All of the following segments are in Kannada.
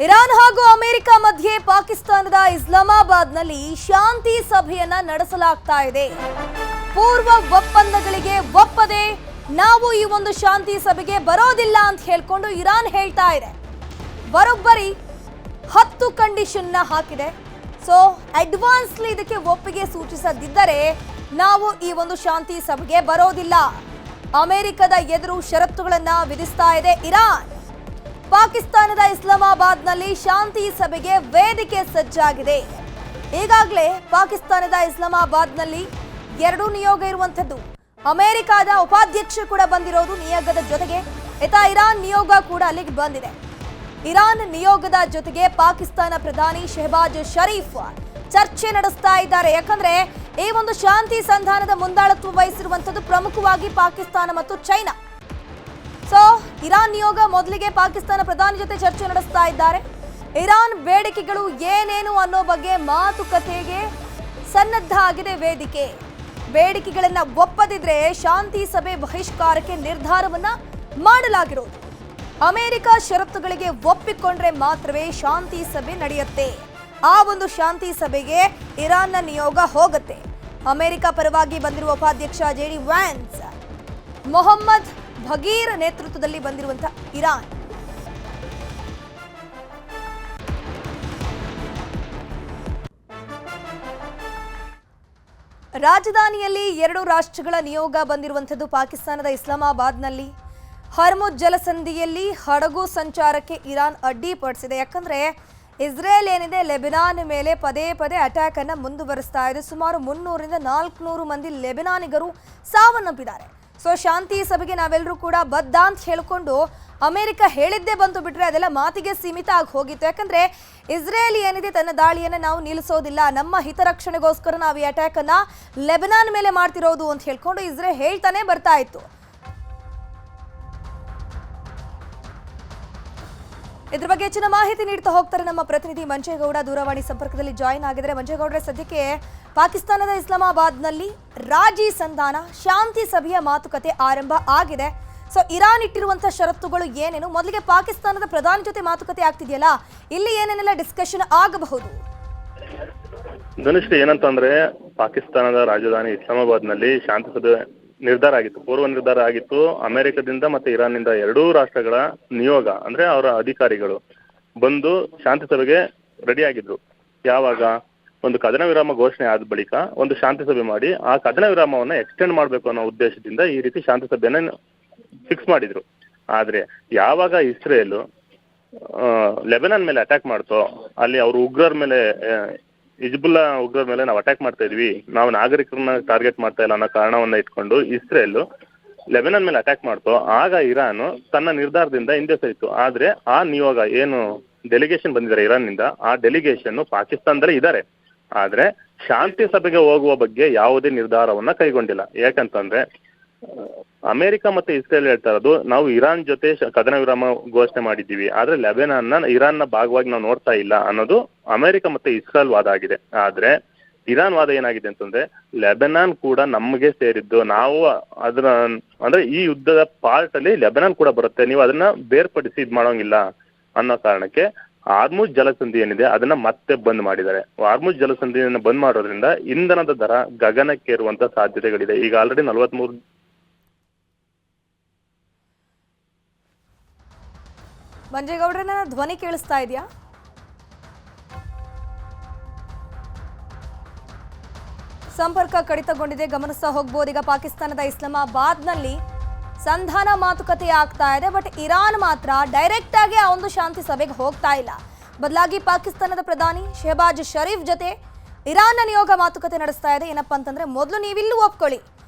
ಇರಾನ್ ಹಾಗೂ ಅಮೆರಿಕ ಮಧ್ಯೆ ಪಾಕಿಸ್ತಾನದ ಇಸ್ಲಾಮಾಬಾದ್ನಲ್ಲಿ ಶಾಂತಿ ಸಭೆಯನ್ನ ನಡೆಸಲಾಗ್ತಾ ಇದೆ. ಪೂರ್ವ ಒಪ್ಪಂದಗಳಿಗೆ ಒಪ್ಪದೆ ನಾವು ಈ ಒಂದು ಶಾಂತಿ ಸಭೆಗೆ ಬರೋದಿಲ್ಲ ಅಂತ ಹೇಳ್ಕೊಂಡು ಇರಾನ್ ಹೇಳ್ತಾ ಇದೆ. ಬರೋಬ್ಬರಿ 10 ಕಂಡೀಷನ್ ಹಾಕಿದೆ. ಸೊ ಅಡ್ವಾನ್ಸ್ಲಿ ಇದಕ್ಕೆ ಒಪ್ಪಿಗೆ ಸೂಚಿಸದಿದ್ದರೆ ನಾವು ಈ ಒಂದು ಶಾಂತಿ ಸಭೆಗೆ ಬರೋದಿಲ್ಲ. ಅಮೆರಿಕದ ಎದುರು ಷರತ್ತುಗಳನ್ನ ವಿಧಿಸ್ತಾ ಇದೆ ಇರಾನ್. ಪಾಕಿಸ್ತಾನದ ಇಸ್ಲಾಮಾಬಾದ್ನಲ್ಲಿ ಶಾಂತಿ ಸಭೆಗೆ ವೇದಿಕೆ ಸಜ್ಜಾಗಿದೆ. ಈಗಾಗಲೇ ಪಾಕಿಸ್ತಾನದ ಇಸ್ಲಾಮಾಬಾದ್ನಲ್ಲಿ 2 ನಿಯೋಗ ಇರುವಂತದ್ದು. ಅಮೆರಿಕದ ಉಪಾಧ್ಯಕ್ಷ ಕೂಡ ಬಂದಿರೋದು ನಿಯೋಗದ ಜೊತೆಗೆ. ಇರಾನ್ ನಿಯೋಗ ಕೂಡ ಅಲ್ಲಿಗೆ ಬಂದಿದೆ. ಇರಾನ್ ನಿಯೋಗದ ಜೊತೆಗೆ ಪಾಕಿಸ್ತಾನ ಪ್ರಧಾನಿ ಶೆಹಬಾಜ್ ಶರೀಫ್ ಚರ್ಚೆ ನಡೆಸ್ತಾ ಇದ್ದಾರೆ. ಯಾಕಂದ್ರೆ ಈ ಒಂದು ಶಾಂತಿ ಸಂಧಾನದ ಮುಂದಾಳತ್ವ ವಹಿಸಿರುವಂತದ್ದು ಪ್ರಮುಖವಾಗಿ ಪಾಕಿಸ್ತಾನ ಮತ್ತು ಚೈನಾ. ಸೊ ಇರಾನ್ ನಿಯೋಗ ಮೊದಲಿಗೆ ಪಾಕಿಸ್ತಾನ ಪ್ರಧಾನಿ ಜೊತೆ ಚರ್ಚೆ ನಡೆಸ್ತಾ ಇದ್ದಾರೆ. ಇರಾನ್ ಬೇಡಿಕೆಗಳು ಏನೇನು ಅನ್ನೋ ಬಗ್ಗೆ ಮಾತುಕತೆಗೆ ಸನ್ನದ್ಧ ಆಗಿದೆ ವೇದಿಕೆ. ಬೇಡಿಕೆಗಳನ್ನ ಒಪ್ಪದಿದ್ರೆ ಶಾಂತಿ ಸಭೆ ಬಹಿಷ್ಕಾರಕ್ಕೆ ನಿರ್ಧಾರವನ್ನ ಮಾಡಲಾಗಿರೋದು. ಅಮೆರಿಕ ಷರತ್ತುಗಳಿಗೆ ಒಪ್ಪಿಕೊಂಡ್ರೆ ಮಾತ್ರವೇ ಶಾಂತಿ ಸಭೆ ನಡೆಯುತ್ತೆ. ಆ ಒಂದು ಶಾಂತಿ ಸಭೆಗೆ ಇರಾನ್ನ ನಿಯೋಗ ಹೋಗುತ್ತೆ. ಅಮೆರಿಕ ಪರವಾಗಿ ಬಂದಿರುವ ಉಪಾಧ್ಯಕ್ಷ ಜೆಡಿ ವ್ಯಾನ್ಸ್, ಮೊಹಮ್ಮದ್ ಭಗೀರ್ ನೇತೃತ್ವದಲ್ಲಿ ಬಂದಿರುವಂತಹ ಇರಾನ್. ರಾಜಧಾನಿಯಲ್ಲಿ 2 ರಾಷ್ಟ್ರಗಳ ನಿಯೋಗ ಬಂದಿರುವಂತದ್ದು ಪಾಕಿಸ್ತಾನದ ಇಸ್ಲಾಮಾಬಾದ್ನಲ್ಲಿ. ಹರ್ಮುಜ್ ಜಲಸಂಧಿಯಲ್ಲಿ ಹಡಗು ಸಂಚಾರಕ್ಕೆ ಇರಾನ್ ಅಡ್ಡಿಪಡಿಸಿದೆ. ಯಾಕಂದ್ರೆ ಇಸ್ರೇಲ್ ಏನಿದೆ ಲೆಬನಾನ್ ಮೇಲೆ ಪದೇ ಪದೇ ಅಟ್ಯಾಕ್ ಅನ್ನ ಮುಂದುವರಿಸ್ತಾ ಇದೆ. ಸುಮಾರು 300ರಿಂದ 400 ಮಂದಿ ಲೆಬನಾನಿಗರು ಸಾವನ್ನಪ್ಪಿದ್ದಾರೆ. ಸೊ ಶಾಂತಿ ಸಭೆಗೆ ನಾವೆಲ್ಲರೂ ಕೂಡ ಬದ್ಧ ಅಂತ ಹೇಳ್ಕೊಂಡು ಅಮೆರಿಕ ಹೇಳಿದ್ದೇ ಬಂತು ಬಿಟ್ರೆ ಅದೆಲ್ಲ ಮಾತಿಗೆ ಸೀಮಿತ ಆಗಿ ಹೋಗಿತ್ತು. ಯಾಕಂದ್ರೆ ಇಸ್ರೇಲ್ ಏನಿದೆ ತನ್ನ ದಾಳಿಯನ್ನು ನಾವು ನಿಲ್ಲಿಸೋದಿಲ್ಲ, ನಮ್ಮ ಹಿತರಕ್ಷಣೆಗೋಸ್ಕರ ನಾವು ಈ ಅಟ್ಯಾಕ್ ಅನ್ನ ಲೆಬನಾನ್ ಮೇಲೆ ಮಾಡ್ತಿರೋದು ಅಂತ ಹೇಳ್ಕೊಂಡು ಇಸ್ರೇಲ್ ಹೇಳ್ತಾನೆ ಬರ್ತಾ ಇತ್ತು. ಇದ್ರ ಬಗ್ಗೆ ಹೆಚ್ಚಿನ ಮಾಹಿತಿ ನೀಡ್ತಾ ಹೋಗ್ತಾರೆ ನಮ್ಮ ಪ್ರತಿನಿಧಿ ಮಂಜೇಗೌಡ. ದೂರವಾಣಿ ಸಂಪರ್ಕದಲ್ಲಿ ಜಾಯಿನ್ ಆಗಿದ್ದಾರೆ. ಮಂಜೇಗೌಡ್ರೆ, ಸದ್ಯಕ್ಕೆ ಪಾಕಿಸ್ತಾನದ ಇಸ್ಲಾಮಾಬಾದ್ನಲ್ಲಿ ರಾಜಿ ಸಂಧಾನ ಶಾಂತಿ ಸಭೆಯ ಮಾತುಕತೆ ಆರಂಭ ಆಗಿದೆ. ಸೊ ಇರಾನ್ ಇಟ್ಟಿರುವಂತಹ ಷರತ್ತುಗಳು ಏನೇನು? ಮೊದಲಿಗೆ ಪಾಕಿಸ್ತಾನದ ಪ್ರಧಾನಿ ಜೊತೆ ಮಾತುಕತೆ ಆಗ್ತಿದೆಯಲ್ಲ, ಇಲ್ಲಿ ಏನೇನೆಲ್ಲ ಡಿಸ್ಕಷನ್ ಆಗಬಹುದು? ಧನುಶ್ರೀ, ಏನಂತಂದ್ರೆ ಪಾಕಿಸ್ತಾನದ ರಾಜಧಾನಿ ಇಸ್ಲಾಮಾಬಾದ್ನಲ್ಲಿ ಶಾಂತಿ ಸಭೆ ನಿರ್ಧಾರ ಆಗಿತ್ತು, ಪೂರ್ವ ನಿರ್ಧಾರ ಆಗಿತ್ತು. ಅಮೆರಿಕದಿಂದ ಮತ್ತೆ ಇರಾನ್ನಿಂದ 2 ರಾಷ್ಟ್ರಗಳ ನಿಯೋಗ ಅಂದ್ರೆ ಅವರ ಅಧಿಕಾರಿಗಳು ಬಂದು ಶಾಂತಿ ಸಭೆಗೆ ರೆಡಿ ಆಗಿದ್ರು. ಯಾವಾಗ ಒಂದು ಕದನ ವಿರಾಮ ಘೋಷಣೆ ಆದ ಬಳಿಕ ಒಂದು ಶಾಂತಿ ಸಭೆ ಮಾಡಿ ಆ ಕದನ ವಿರಾಮವನ್ನ ಎಕ್ಸ್ಟೆಂಡ್ ಮಾಡಬೇಕು ಅನ್ನೋ ಉದ್ದೇಶದಿಂದ ಈ ರೀತಿ ಶಾಂತಿ ಸಭೆಯನ್ನ ಫಿಕ್ಸ್ ಮಾಡಿದ್ರು. ಆದ್ರೆ ಯಾವಾಗ ಇಸ್ರೇಲ್ ಲೆಬನಾನ್ ಮೇಲೆ ಅಟ್ಯಾಕ್ ಮಾಡ್ತೋ, ಅಲ್ಲಿ ಅವರು ಉಗ್ರರ ಮೇಲೆ ಹಿಜ್ಬುಲ್ಲಾ ಉಗ್ರರ ಮೇಲೆ ನಾವು ಅಟ್ಯಾಕ್ ಮಾಡ್ತಾ ಇದ್ವಿ, ನಾವು ನಾಗರಿಕರನ್ನ ಟಾರ್ಗೆಟ್ ಮಾಡ್ತಾ ಇಲ್ಲ ಅನ್ನೋ ಕಾರಣವನ್ನ ಇಟ್ಕೊಂಡು ಇಸ್ರೇಲ್ ಲೆಬನಾನ್ ಮೇಲೆ ಅಟ್ಯಾಕ್ ಮಾಡ್ತೋ, ಆಗ ಇರಾನ್ ತನ್ನ ನಿರ್ಧಾರದಿಂದ ಹಿಂದೆ ಸರಿತು. ಆದ್ರೆ ಆ ನಿಯೋಗ ಏನು ಡೆಲಿಗೇಷನ್ ಬಂದಿದ್ದಾರೆ ಇರಾನ್ನಿಂದ, ಆ ಡೆಲಿಗೇಷನ್ ಪಾಕಿಸ್ತಾನದಲ್ಲೇ ಇದ್ದಾರೆ. ಆದ್ರೆ ಶಾಂತಿ ಸಭೆಗೆ ಹೋಗುವ ಬಗ್ಗೆ ಯಾವುದೇ ನಿರ್ಧಾರವನ್ನ ಕೈಗೊಂಡಿಲ್ಲ. ಯಾಕಂತಂದ್ರೆ ಅಮೆರಿಕ ಮತ್ತೆ ಇಸ್ರೇಲ್ ಹೇಳ್ತಾ ಇರೋದು, ನಾವು ಇರಾನ್ ಜೊತೆ ಕದನ ವಿರಾಮ ಘೋಷಣೆ ಮಾಡಿದ್ದೀವಿ, ಆದ್ರೆ ಲೆಬನಾನ್ನ ಇರಾನ್ನ ಭಾಗವಾಗಿ ನಾವು ನೋಡ್ತಾ ಇಲ್ಲ ಅನ್ನೋದು ಅಮೆರಿಕ ಮತ್ತೆ ಇಸ್ರೇಲ್ ವಾದ ಆಗಿದೆ. ಆದ್ರೆ ಇರಾನ್ ವಾದ ಏನಾಗಿದೆ ಅಂತಂದ್ರೆ, ಲೆಬನಾನ್ ಕೂಡ ನಮಗೆ ಸೇರಿದ್ದು, ನಾವು ಅದರ ಅಂದ್ರೆ ಈ ಯುದ್ಧದ ಪಾರ್ಟ್ ಅಲ್ಲಿ ಲೆಬನಾನ್ ಕೂಡ ಬರುತ್ತೆ, ನೀವು ಅದನ್ನ ಬೇರ್ಪಡಿಸಿ ಇದ್ ಮಾಡೋಂಗಿಲ್ಲ ಅನ್ನೋ ಕಾರಣಕ್ಕೆ ಹಾರ್ಮುಜ್ ಜಲಸಂಧಿ ಏನಿದೆ ಅದನ್ನ ಮತ್ತೆ ಬಂದ್ ಮಾಡಿದ್ದಾರೆ. ಹಾರ್ಮುಜ್ ಜಲಸಂಧಿಯನ್ನು ಬಂದ್ ಮಾಡೋದ್ರಿಂದ ಇಂಧನದ ದರ ಗಗನಕ್ಕೇರುವಂತ ಸಾಧ್ಯತೆಗಳಿದೆ. ಈಗ ಆಲ್ರೆಡಿ 43 ಮಂಜೇಗೌಡ್ರನ ಧ್ವನಿ ಕೇಳಿಸ್ತಾ ಇದೆಯಾ? ಸಂಪರ್ಕ ಕಡಿತಗೊಂಡಿದೆ, ಗಮನಿಸ್ತಾ ಹೋಗ್ಬೋದು. ಈಗ ಪಾಕಿಸ್ತಾನದ ಇಸ್ಲಾಮಾಬಾದ್ನಲ್ಲಿ ಸಂಧಾನ ಮಾತುಕತೆ ಆಗ್ತಾ ಇದೆ. ಬಟ್ ಇರಾನ್ ಮಾತ್ರ ಡೈರೆಕ್ಟ್ ಆಗಿ ಆ ಒಂದು ಶಾಂತಿ ಸಭೆಗೆ ಹೋಗ್ತಾ ಇಲ್ಲ. ಬದಲಾಗಿ ಪಾಕಿಸ್ತಾನದ ಪ್ರಧಾನಿ ಶೆಹಬಾಜ್ ಶರೀಫ್ ಜೊತೆ ಇರಾನ್ನ ನಿಯೋಗ ಮಾತುಕತೆ ನಡೆಸ್ತಾ ಇದೆ. ಏನಪ್ಪಾ ಅಂತಂದ್ರೆ, ಮೊದಲು ನೀವಿಲ್ಲೂ ಒಪ್ಕೊಳ್ಳಿ,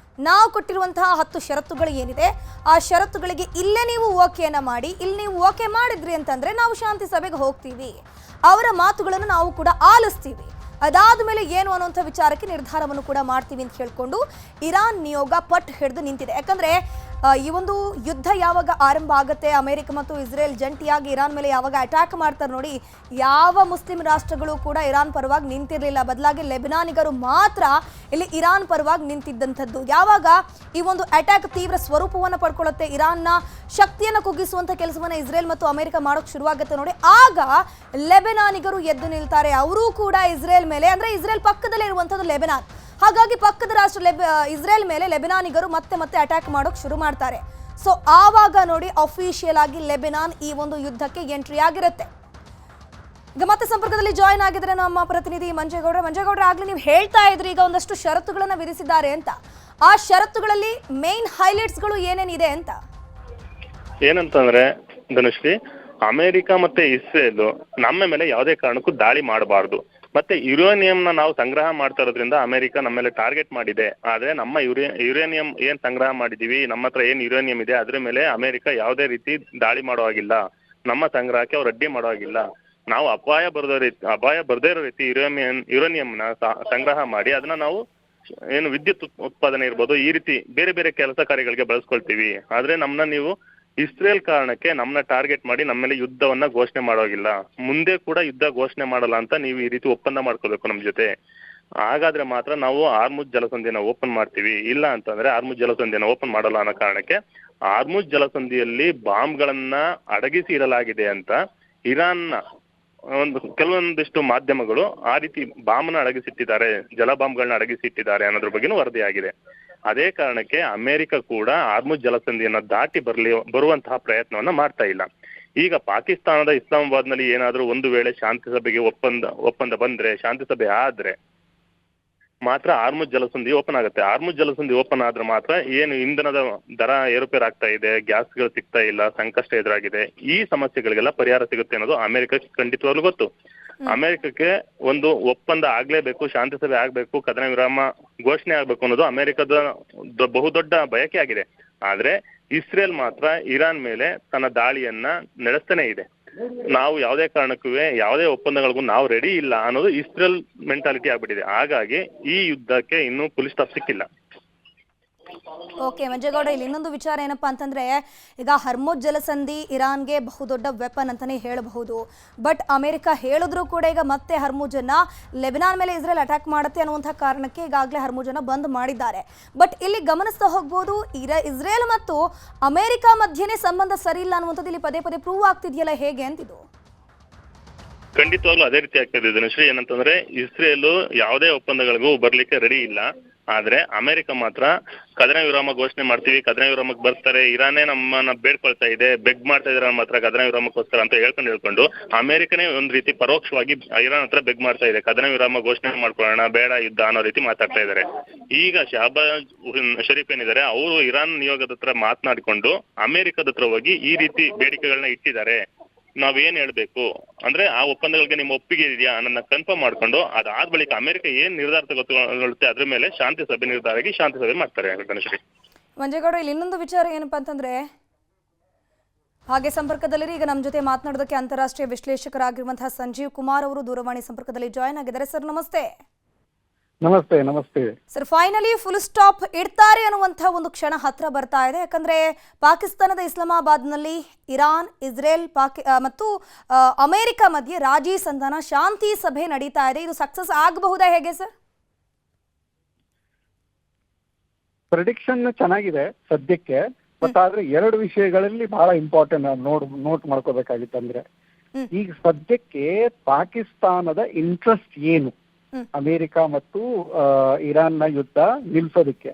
ನಾವು ಕೊಟ್ಟಿರುವಂತಹ 10 ಷರತ್ತುಗಳು ಏನಿದೆ ಆ ಷರತ್ತುಗಳಿಗೆ ಇಲ್ಲೇ ನೀವು ಓಕೆಯನ್ನ ಮಾಡಿ, ಇಲ್ಲಿ ನೀವು ಓಕೆ ಮಾಡಿದ್ರಿ ಅಂತಂದ್ರೆ ನಾವು ಶಾಂತಿ ಸಭೆಗೆ ಹೋಗ್ತೀವಿ, ಅವರ ಮಾತುಗಳನ್ನು ನಾವು ಕೂಡ ಆಲಿಸ್ತೀವಿ, ಅದಾದ ಮೇಲೆ ಏನು ಅನ್ನುವಂಥ ವಿಚಾರಕ್ಕೆ ನಿರ್ಧಾರವನ್ನು ಕೂಡ ಮಾಡ್ತೀವಿ ಅಂತ ಹೇಳ್ಕೊಂಡು ಇರಾನ್ ನಿಯೋಗ ಪಟ್ಟು ಹಿಡಿದು ನಿಂತಿದೆ. ಯಾಕಂದ್ರೆ ಈ ಒಂದು ಯುದ್ಧ ಯಾವಾಗ ಆರಂಭ ಆಗುತ್ತೆ, ಅಮೆರಿಕ ಮತ್ತು ಇಸ್ರೇಲ್ ಜಂಟಿಯಾಗಿ ಇರಾನ್ ಮೇಲೆ ಯಾವಾಗ ಅಟ್ಯಾಕ್ ಮಾಡ್ತಾರೆ ನೋಡಿ, ಯಾವ ಮುಸ್ಲಿಂ ರಾಷ್ಟ್ರಗಳು ಕೂಡ ಇರಾನ್ ಪರವಾಗಿ ನಿಂತಿರಲಿಲ್ಲ. ಬದಲಾಗಿ ಲೆಬನಾನಿಗರು ಮಾತ್ರ ಇಲ್ಲಿ ಇರಾನ್ ಪರವಾಗಿ ನಿಂತಿದ್ದಂಥದ್ದು. ಯಾವಾಗ ಈ ಒಂದು ಅಟ್ಯಾಕ್ ತೀವ್ರ ಸ್ವರೂಪವನ್ನು ಪಡ್ಕೊಳ್ಳುತ್ತೆ, ಇರಾನ್ನ ಶಕ್ತಿಯನ್ನು ಕುಗ್ಗಿಸುವಂಥ ಕೆಲಸವನ್ನು ಇಸ್ರೇಲ್ ಮತ್ತು ಅಮೆರಿಕ ಮಾಡೋಕೆ ಶುರುವಾಗುತ್ತೆ ನೋಡಿ, ಆಗ ಲೆಬನಾನಿಗರು ಎದ್ದು ನಿಲ್ತಾರೆ. ಅವರೂ ಕೂಡ ಇಸ್ರೇಲ್ ಮೇಲೆ, ಅಂದರೆ ಇಸ್ರೇಲ್ ಪಕ್ಕದಲ್ಲೇ ಇರುವಂಥದ್ದು ಲೆಬನಾನ್, ಹಾಗಾಗಿ ಪಕ್ಕದ ರಾಷ್ಟ್ರ ಇಸ್ರೇಲ್ ಮೇಲೆ ಲೆಬನಾನಿಗರು ಮತ್ತೆ ಅಟ್ಯಾಕ್ ಮಾಡೋಕೆ ಶುರು ಮಾಡ್ತಾರೆ. ಸೊ ಆವಾಗ ನೋಡಿ ಅಫಿಷಿಯಲ್ ಆಗಿ ಲೆಬನಾನ್ ಈ ಒಂದು ಯುದ್ಧಕ್ಕೆ ಎಂಟ್ರಿ ಆಗಿರುತ್ತೆ. ಈಗ ಮತ್ತೆ ಸಂಪರ್ಕದಲ್ಲಿ ಜಾಯಿನ್ ಆಗಿದ್ರೆ ನಮ್ಮ ಪ್ರತಿನಿಧಿ ಮಂಜೇಗೌಡ್ರೆ ಆಗ್ಲೇ ನೀವು ಹೇಳ್ತಾ ಇದ್ರಿ ಈಗ ಒಂದಷ್ಟು ಷರತ್ತುಗಳನ್ನ ವಿಧಿಸಿದ್ದಾರೆ ಅಂತ. ಆ ಷರತ್ತುಗಳಲ್ಲಿ ಮೇನ್ ಹೈಲೈಟ್ಸ್ಗಳು ಏನೇನಿದೆ ಅಂತ? ಏನಂತಂದ್ರೆ ಧನುಶ್ರೀ, ಅಮೆರಿಕ ಮತ್ತೆ ಇಸ್ರೇಲ್ ನಮ್ಮ ಮೇಲೆ ಯಾವುದೇ ಕಾರಣಕ್ಕೂ ದಾಳಿ ಮಾಡಬಾರ್ದು. ಮತ್ತೆ ಯುರೇನಿಯಂನ ನಾವು ಸಂಗ್ರಹ ಮಾಡ್ತಾ ಇರೋದ್ರಿಂದ ಅಮೆರಿಕ ನಮ್ಮ ಮೇಲೆ ಟಾರ್ಗೆಟ್ ಮಾಡಿದೆ. ಆದ್ರೆ ನಮ್ಮ ಯುರೇನಿಯಂ ಏನ್ ಸಂಗ್ರಹ ಮಾಡಿದೀವಿ, ನಮ್ಮ ಹತ್ರ ಏನ್ ಯುರೇನಿಯಂ ಇದೆ ಅದ್ರ ಮೇಲೆ ಅಮೆರಿಕ ಯಾವುದೇ ರೀತಿ ದಾಳಿ ಮಾಡೋ ಹಾಗಿಲ್ಲ. ನಮ್ಮ ಸಂಗ್ರಹಕ್ಕೆ ಅವ್ರು ಅಡ್ಡಿ ಮಾಡೋ ಹಾಗಿಲ್ಲ. ನಾವು ಅಪಾಯ ಬರ್ದೇ ಇರೋ ರೀತಿ ಯುರೇನಿಯಂನ ಸಂಗ್ರಹ ಮಾಡಿ ಅದನ್ನ ನಾವು ಏನು ವಿದ್ಯುತ್ ಉತ್ಪಾದನೆ ಇರ್ಬೋದು, ಈ ರೀತಿ ಬೇರೆ ಬೇರೆ ಕೆಲಸ ಕಾರ್ಯಗಳಿಗೆ ಬಳಸ್ಕೊಳ್ತೀವಿ. ಆದ್ರೆ ನಮ್ಮನ್ನ ನೀವು ಇಸ್ರೇಲ್ ಕಾರಣಕ್ಕೆ ನಮ್ಮನ್ನ ಟಾರ್ಗೆಟ್ ಮಾಡಿ ನಮ್ಮ ಮೇಲೆ ಯುದ್ಧವನ್ನ ಘೋಷಣೆ ಮಾಡೋಗಿಲ್ಲ. ಮುಂದೆ ಕೂಡ ಯುದ್ಧ ಘೋಷಣೆ ಮಾಡಲ್ಲ ಅಂತ ನೀವು ಈ ರೀತಿ ಒಪ್ಪಂದ ಮಾಡ್ಕೋಬೇಕು ನಮ್ಮ ಜೊತೆ. ಹಾಗಾದ್ರೆ ಮಾತ್ರ ನಾವು ಆರ್ಮುಜ್ ಜಲಸಂಧಿಯನ್ನ ಓಪನ್ ಮಾಡ್ತೀವಿ. ಇಲ್ಲ ಅಂತಂದ್ರೆ ಆರ್ಮುಜ್ ಜಲಸಂಧಿಯನ್ನ ಓಪನ್ ಮಾಡಲ್ಲ ಅನ್ನೋ ಕಾರಣಕ್ಕೆ ಆರ್ಮುಜ್ ಜಲಸಂಧಿಯಲ್ಲಿ ಬಾಂಬ್ಗಳನ್ನ ಅಡಗಿಸಿ ಇಡಲಾಗಿದೆ ಅಂತ ಇರಾನ್ನ ಕೆಲವೊಂದಿಷ್ಟು ಮಾಧ್ಯಮಗಳು ಆ ರೀತಿ ಬಾಂಬ್ನ ಅಡಗಿಸಿಟ್ಟಿದ್ದಾರೆ, ಜಲ ಬಾಂಬ್ಗಳನ್ನ ಅಡಗಿಸಿಟ್ಟಿದ್ದಾರೆ ಅನ್ನೋದ್ರ ಬಗ್ಗೆನೂ ವರದಿಯಾಗಿದೆ. ಅದೇ ಕಾರಣಕ್ಕೆ ಅಮೆರಿಕ ಕೂಡ ಆರ್ಮುಜ್ ಜಲಸಂಧಿಯನ್ನ ದಾಟಿ ಬರುವಂತಹ ಪ್ರಯತ್ನವನ್ನ ಮಾಡ್ತಾ ಇಲ್ಲ. ಈಗ ಪಾಕಿಸ್ತಾನದ ಇಸ್ಲಾಮಾಬಾದ್ನಲ್ಲಿ ಏನಾದ್ರೂ ಒಂದು ವೇಳೆ ಶಾಂತಿ ಸಭೆಗೆ ಒಪ್ಪಂದ ಬಂದ್ರೆ, ಶಾಂತಿ ಸಭೆ ಆದ್ರೆ ಮಾತ್ರ ಆರ್ಮುಜ್ ಜಲಸಂಧಿ ಓಪನ್ ಆಗುತ್ತೆ. ಆರ್ಮುಜ್ ಜಲಸಂಧಿ ಓಪನ್ ಆದ್ರೆ ಮಾತ್ರ ಏನು ಇಂಧನದ ದರ ಏರುಪೇರು ಆಗ್ತಾ ಇದೆ, ಗ್ಯಾಸ್ಗಳು ಸಿಗ್ತಾ ಇಲ್ಲ, ಸಂಕಷ್ಟ ಎದುರಾಗಿದೆ, ಈ ಸಮಸ್ಯೆಗಳಿಗೆಲ್ಲ ಪರಿಹಾರ ಸಿಗುತ್ತೆ ಅನ್ನೋದು ಅಮೆರಿಕಕ್ಕೆ ಖಂಡಿತವಾಗ್ಲೂ ಗೊತ್ತು. ಅಮೆರಿಕಕ್ಕೆ ಒಂದು ಒಪ್ಪಂದ ಆಗ್ಲೇಬೇಕು, ಶಾಂತಿ ಸಭೆ ಆಗ್ಬೇಕು, ಕದನ ವಿರಾಮ ಘೋಷಣೆ ಆಗ್ಬೇಕು ಅನ್ನೋದು ಅಮೆರಿಕದ ಬಹುದೊಡ್ಡ ಬಯಕೆ ಆಗಿದೆ. ಆದ್ರೆ ಇಸ್ರೇಲ್ ಮಾತ್ರ ಇರಾನ್ ಮೇಲೆ ತನ್ನ ದಾಳಿಯನ್ನ ನಡೆಸ್ತಾನೆ ಇದೆ. ನಾವು ಯಾವುದೇ ಕಾರಣಕ್ಕೂ ಯಾವುದೇ ಒಪ್ಪಂದಗಳಿಗೂ ನಾವು ರೆಡಿ ಇಲ್ಲ ಅನ್ನೋದು ಇಸ್ರೇಲ್ ಮೆಂಟಾಲಿಟಿ ಆಗ್ಬಿಟ್ಟಿದೆ. ಹಾಗಾಗಿ ಈ ಯುದ್ಧಕ್ಕೆ ಇನ್ನೂ ಫುಲ್ ಸ್ಟಾಪ್ ಸಿಕ್ಕಿಲ್ಲ. ಓಕೆ ಮಂಜೇಗೌಡ, ಇಲ್ಲಿ ಇನ್ನೊಂದು ವಿಚಾರ ಏನಪ್ಪಾ ಅಂತಂದ್ರೆ, ಈಗ ಹರ್ಮುಜ್ ಜಲಸಂಧಿ ಇರಾನ್ಗೆ ಬಹುದೊಡ್ಡ ವೆಪನ್ ಅಂತಾನೆ ಹೇಳಬಹುದು. ಬಟ್ ಅಮೆರಿಕ ಹೇಳಿದ್ರು ಕೂಡ ಈಗ ಮತ್ತೆ ಹರ್ಮುಜನ್ನ ಲೆಬನಾನ್ ಮೇಲೆ ಇಸ್ರೇಲ್ ಅಟ್ಯಾಕ್ ಮಾಡುತ್ತೆ ಅನ್ನುವಂಥ ಕಾರಣಕ್ಕೆ ಈಗಾಗಲೇ ಹರ್ಮುಜನ್ನ ಬಂದ್ ಮಾಡಿದ್ದಾರೆ. ಬಟ್ ಇಲ್ಲಿ ಗಮನಿಸ್ತಾ ಹೋಗ್ಬೋದು, ಇಸ್ರೇಲ್ ಮತ್ತು ಅಮೆರಿಕ ಮಧ್ಯೆನೇ ಸಂಬಂಧ ಸರಿ ಇಲ್ಲ ಅನ್ನುವಂಥದ್ದು ಇಲ್ಲಿ ಪದೇ ಪದೇ ಪ್ರೂವ್ ಆಗ್ತಿದೆಯಲ್ಲ, ಹೇಗೆ ಅಂತಿದ್ದು? ಖಂಡಿತವಾಗ್ಲೂ ಅದೇ ರೀತಿ ಆಗ್ತದೆ ಧನುಶ್ರೀ. ಏನಂತಂದ್ರೆ ಇಸ್ರೇಲ್ ಯಾವುದೇ ಒಪ್ಪಂದಗಳಿಗೂ ಬರ್ಲಿಕ್ಕೆ ರೆಡಿ ಇಲ್ಲ. ಆದ್ರೆ ಅಮೆರಿಕ ಮಾತ್ರ ಕದನ ವಿರಾಮ ಘೋಷಣೆ ಮಾಡ್ತೀವಿ, ಕದನ ವಿರಾಮಕ್ಕೆ ಬರ್ತಾರೆ, ಇರಾನೇ ನಮ್ಮನ್ನ ಬೇಡ್ಕೊಳ್ತಾ ಇದೆ, ಬೆಗ್ ಮಾಡ್ತಾ ಇದಾರೆ ಮಾತ್ರ ಕದನ ವಿರಾಮಕ್ಕೋಸ್ಕರ ಅಂತ ಹೇಳ್ಕೊಂಡು ಅಮೆರಿಕನೇ ಒಂದ್ ರೀತಿ ಪರೋಕ್ಷವಾಗಿ ಇರಾನ್ ಹತ್ರ ಬೆಗ್ ಮಾಡ್ತಾ ಇದೆ, ಕದನ ವಿರಾಮ ಘೋಷಣೆ ಮಾಡ್ಕೊಳ್ಳೋಣ, ಬೇಡ ಯುದ್ಧ ಅನ್ನೋ ರೀತಿ ಮಾತಾಡ್ತಾ ಇದ್ದಾರೆ. ಈಗ ಶಹಬಾಜ್ ಶರೀಫ್ ಏನಿದ್ದಾರೆ ಅವರು ಇರಾನ್ ನಿಯೋಗದ ಹತ್ರ ಮಾತನಾಡಿಕೊಂಡು ಅಮೆರಿಕದ ಹತ್ರ ಹೋಗಿ ಈ ರೀತಿ ಬೇಡಿಕೆಗಳನ್ನ ಇಟ್ಟಿದ್ದಾರೆ. ನಾವೇನ್ ಹೇಳ್ಬೇಕು ಅಂದ್ರೆ ಆ ಒಪ್ಪಂದಗಳಿಗೆ ನಿಮ್ಮ ಒಪ್ಪಿಗೆ ಇದೆಯಾ ನನ್ನ ಕನ್ಫರ್ಮ್ ಮಾಡ್ಕೊಂಡು ಅದಾದ ಬಳಿಕ ಅಮೆರಿಕ ಏನ್ ನಿರ್ಧಾರ ತಗೊಳ್ಳುತ್ತೆ ಅದ್ರ ಮೇಲೆ ಶಾಂತಿ ಸಭೆ ನಿರ್ಧಾರವಾಗಿ ಶಾಂತಿ ಸಭೆ ಮಾಡ್ತಾರೆ. ಧನುಶ್ರೀ ಮಂಜೇಗೌಡ, ಇಲ್ಲಿ ಇನ್ನೊಂದು ವಿಚಾರ ಏನಪ್ಪಾ ಅಂತಂದ್ರೆ, ಹಾಗೆ ಸಂಪರ್ಕದಲ್ಲಿ ಈಗ ನಮ್ಮ ಜೊತೆ ಮಾತನಾಡೋದಕ್ಕೆ ಅಂತಾರಾಷ್ಟ್ರೀಯ ವಿಶ್ಲೇಷಕರಾಗಿರುವಂತಹ ಸಂಜೀವ್ ಕುಮಾರ್ ಅವರು ದೂರವಾಣಿ ಸಂಪರ್ಕದಲ್ಲಿ ಜಾಯ್ನ್ ಆಗಿದ್ದಾರೆ. ಸರ್ ನಮಸ್ತೆ. ನಮಸ್ತೆ. ನಮಸ್ತೆ ಸರ್, ಫೈನಲಿ ಫುಲ್ ಸ್ಟಾಪ್ ಇಡ್ತಾರೆ ಅನ್ನುವಂಥ ಒಂದು ಕ್ಷಣ ಹತ್ರ ಬರ್ತಾ ಇದೆ. ಯಾಕಂದ್ರೆ ಪಾಕಿಸ್ತಾನದ ಇಸ್ಲಾಮಾಬಾದ್ನಲ್ಲಿ ಇರಾನ್, ಇಸ್ರೇಲ್, ಮತ್ತು ಅಮೆರಿಕ ಮಧ್ಯೆ ರಾಜಿ ಸಂಧಾನ ಶಾಂತಿ ಸಭೆ ನಡೀತಾ ಇದೆ. ಇದು ಸಕ್ಸಸ್ ಆಗಬಹುದಾ, ಹೇಗೆ ಸರ್? ಪ್ರೆಡಿಕ್ಷನ್ ಚೆನ್ನಾಗಿದೆ ಸದ್ಯಕ್ಕೆ. ಬಟ್ ಆದ್ರೆ ಎರಡು ವಿಷಯಗಳಲ್ಲಿ ಬಹಳ ಇಂಪಾರ್ಟೆಂಟ್ ನೋಟ್ ಮಾಡ್ಕೋಬೇಕಾಗಿತ್ತಂದ್ರೆ, ಈಗ ಸದ್ಯಕ್ಕೆ ಪಾಕಿಸ್ತಾನದ ಇಂಟ್ರೆಸ್ಟ್ ಏನು ಅಮೆರಿಕ ಮತ್ತು ಇರಾನ್ನ ಯುದ್ಧ ನಿಲ್ಸೋದಕ್ಕೆ?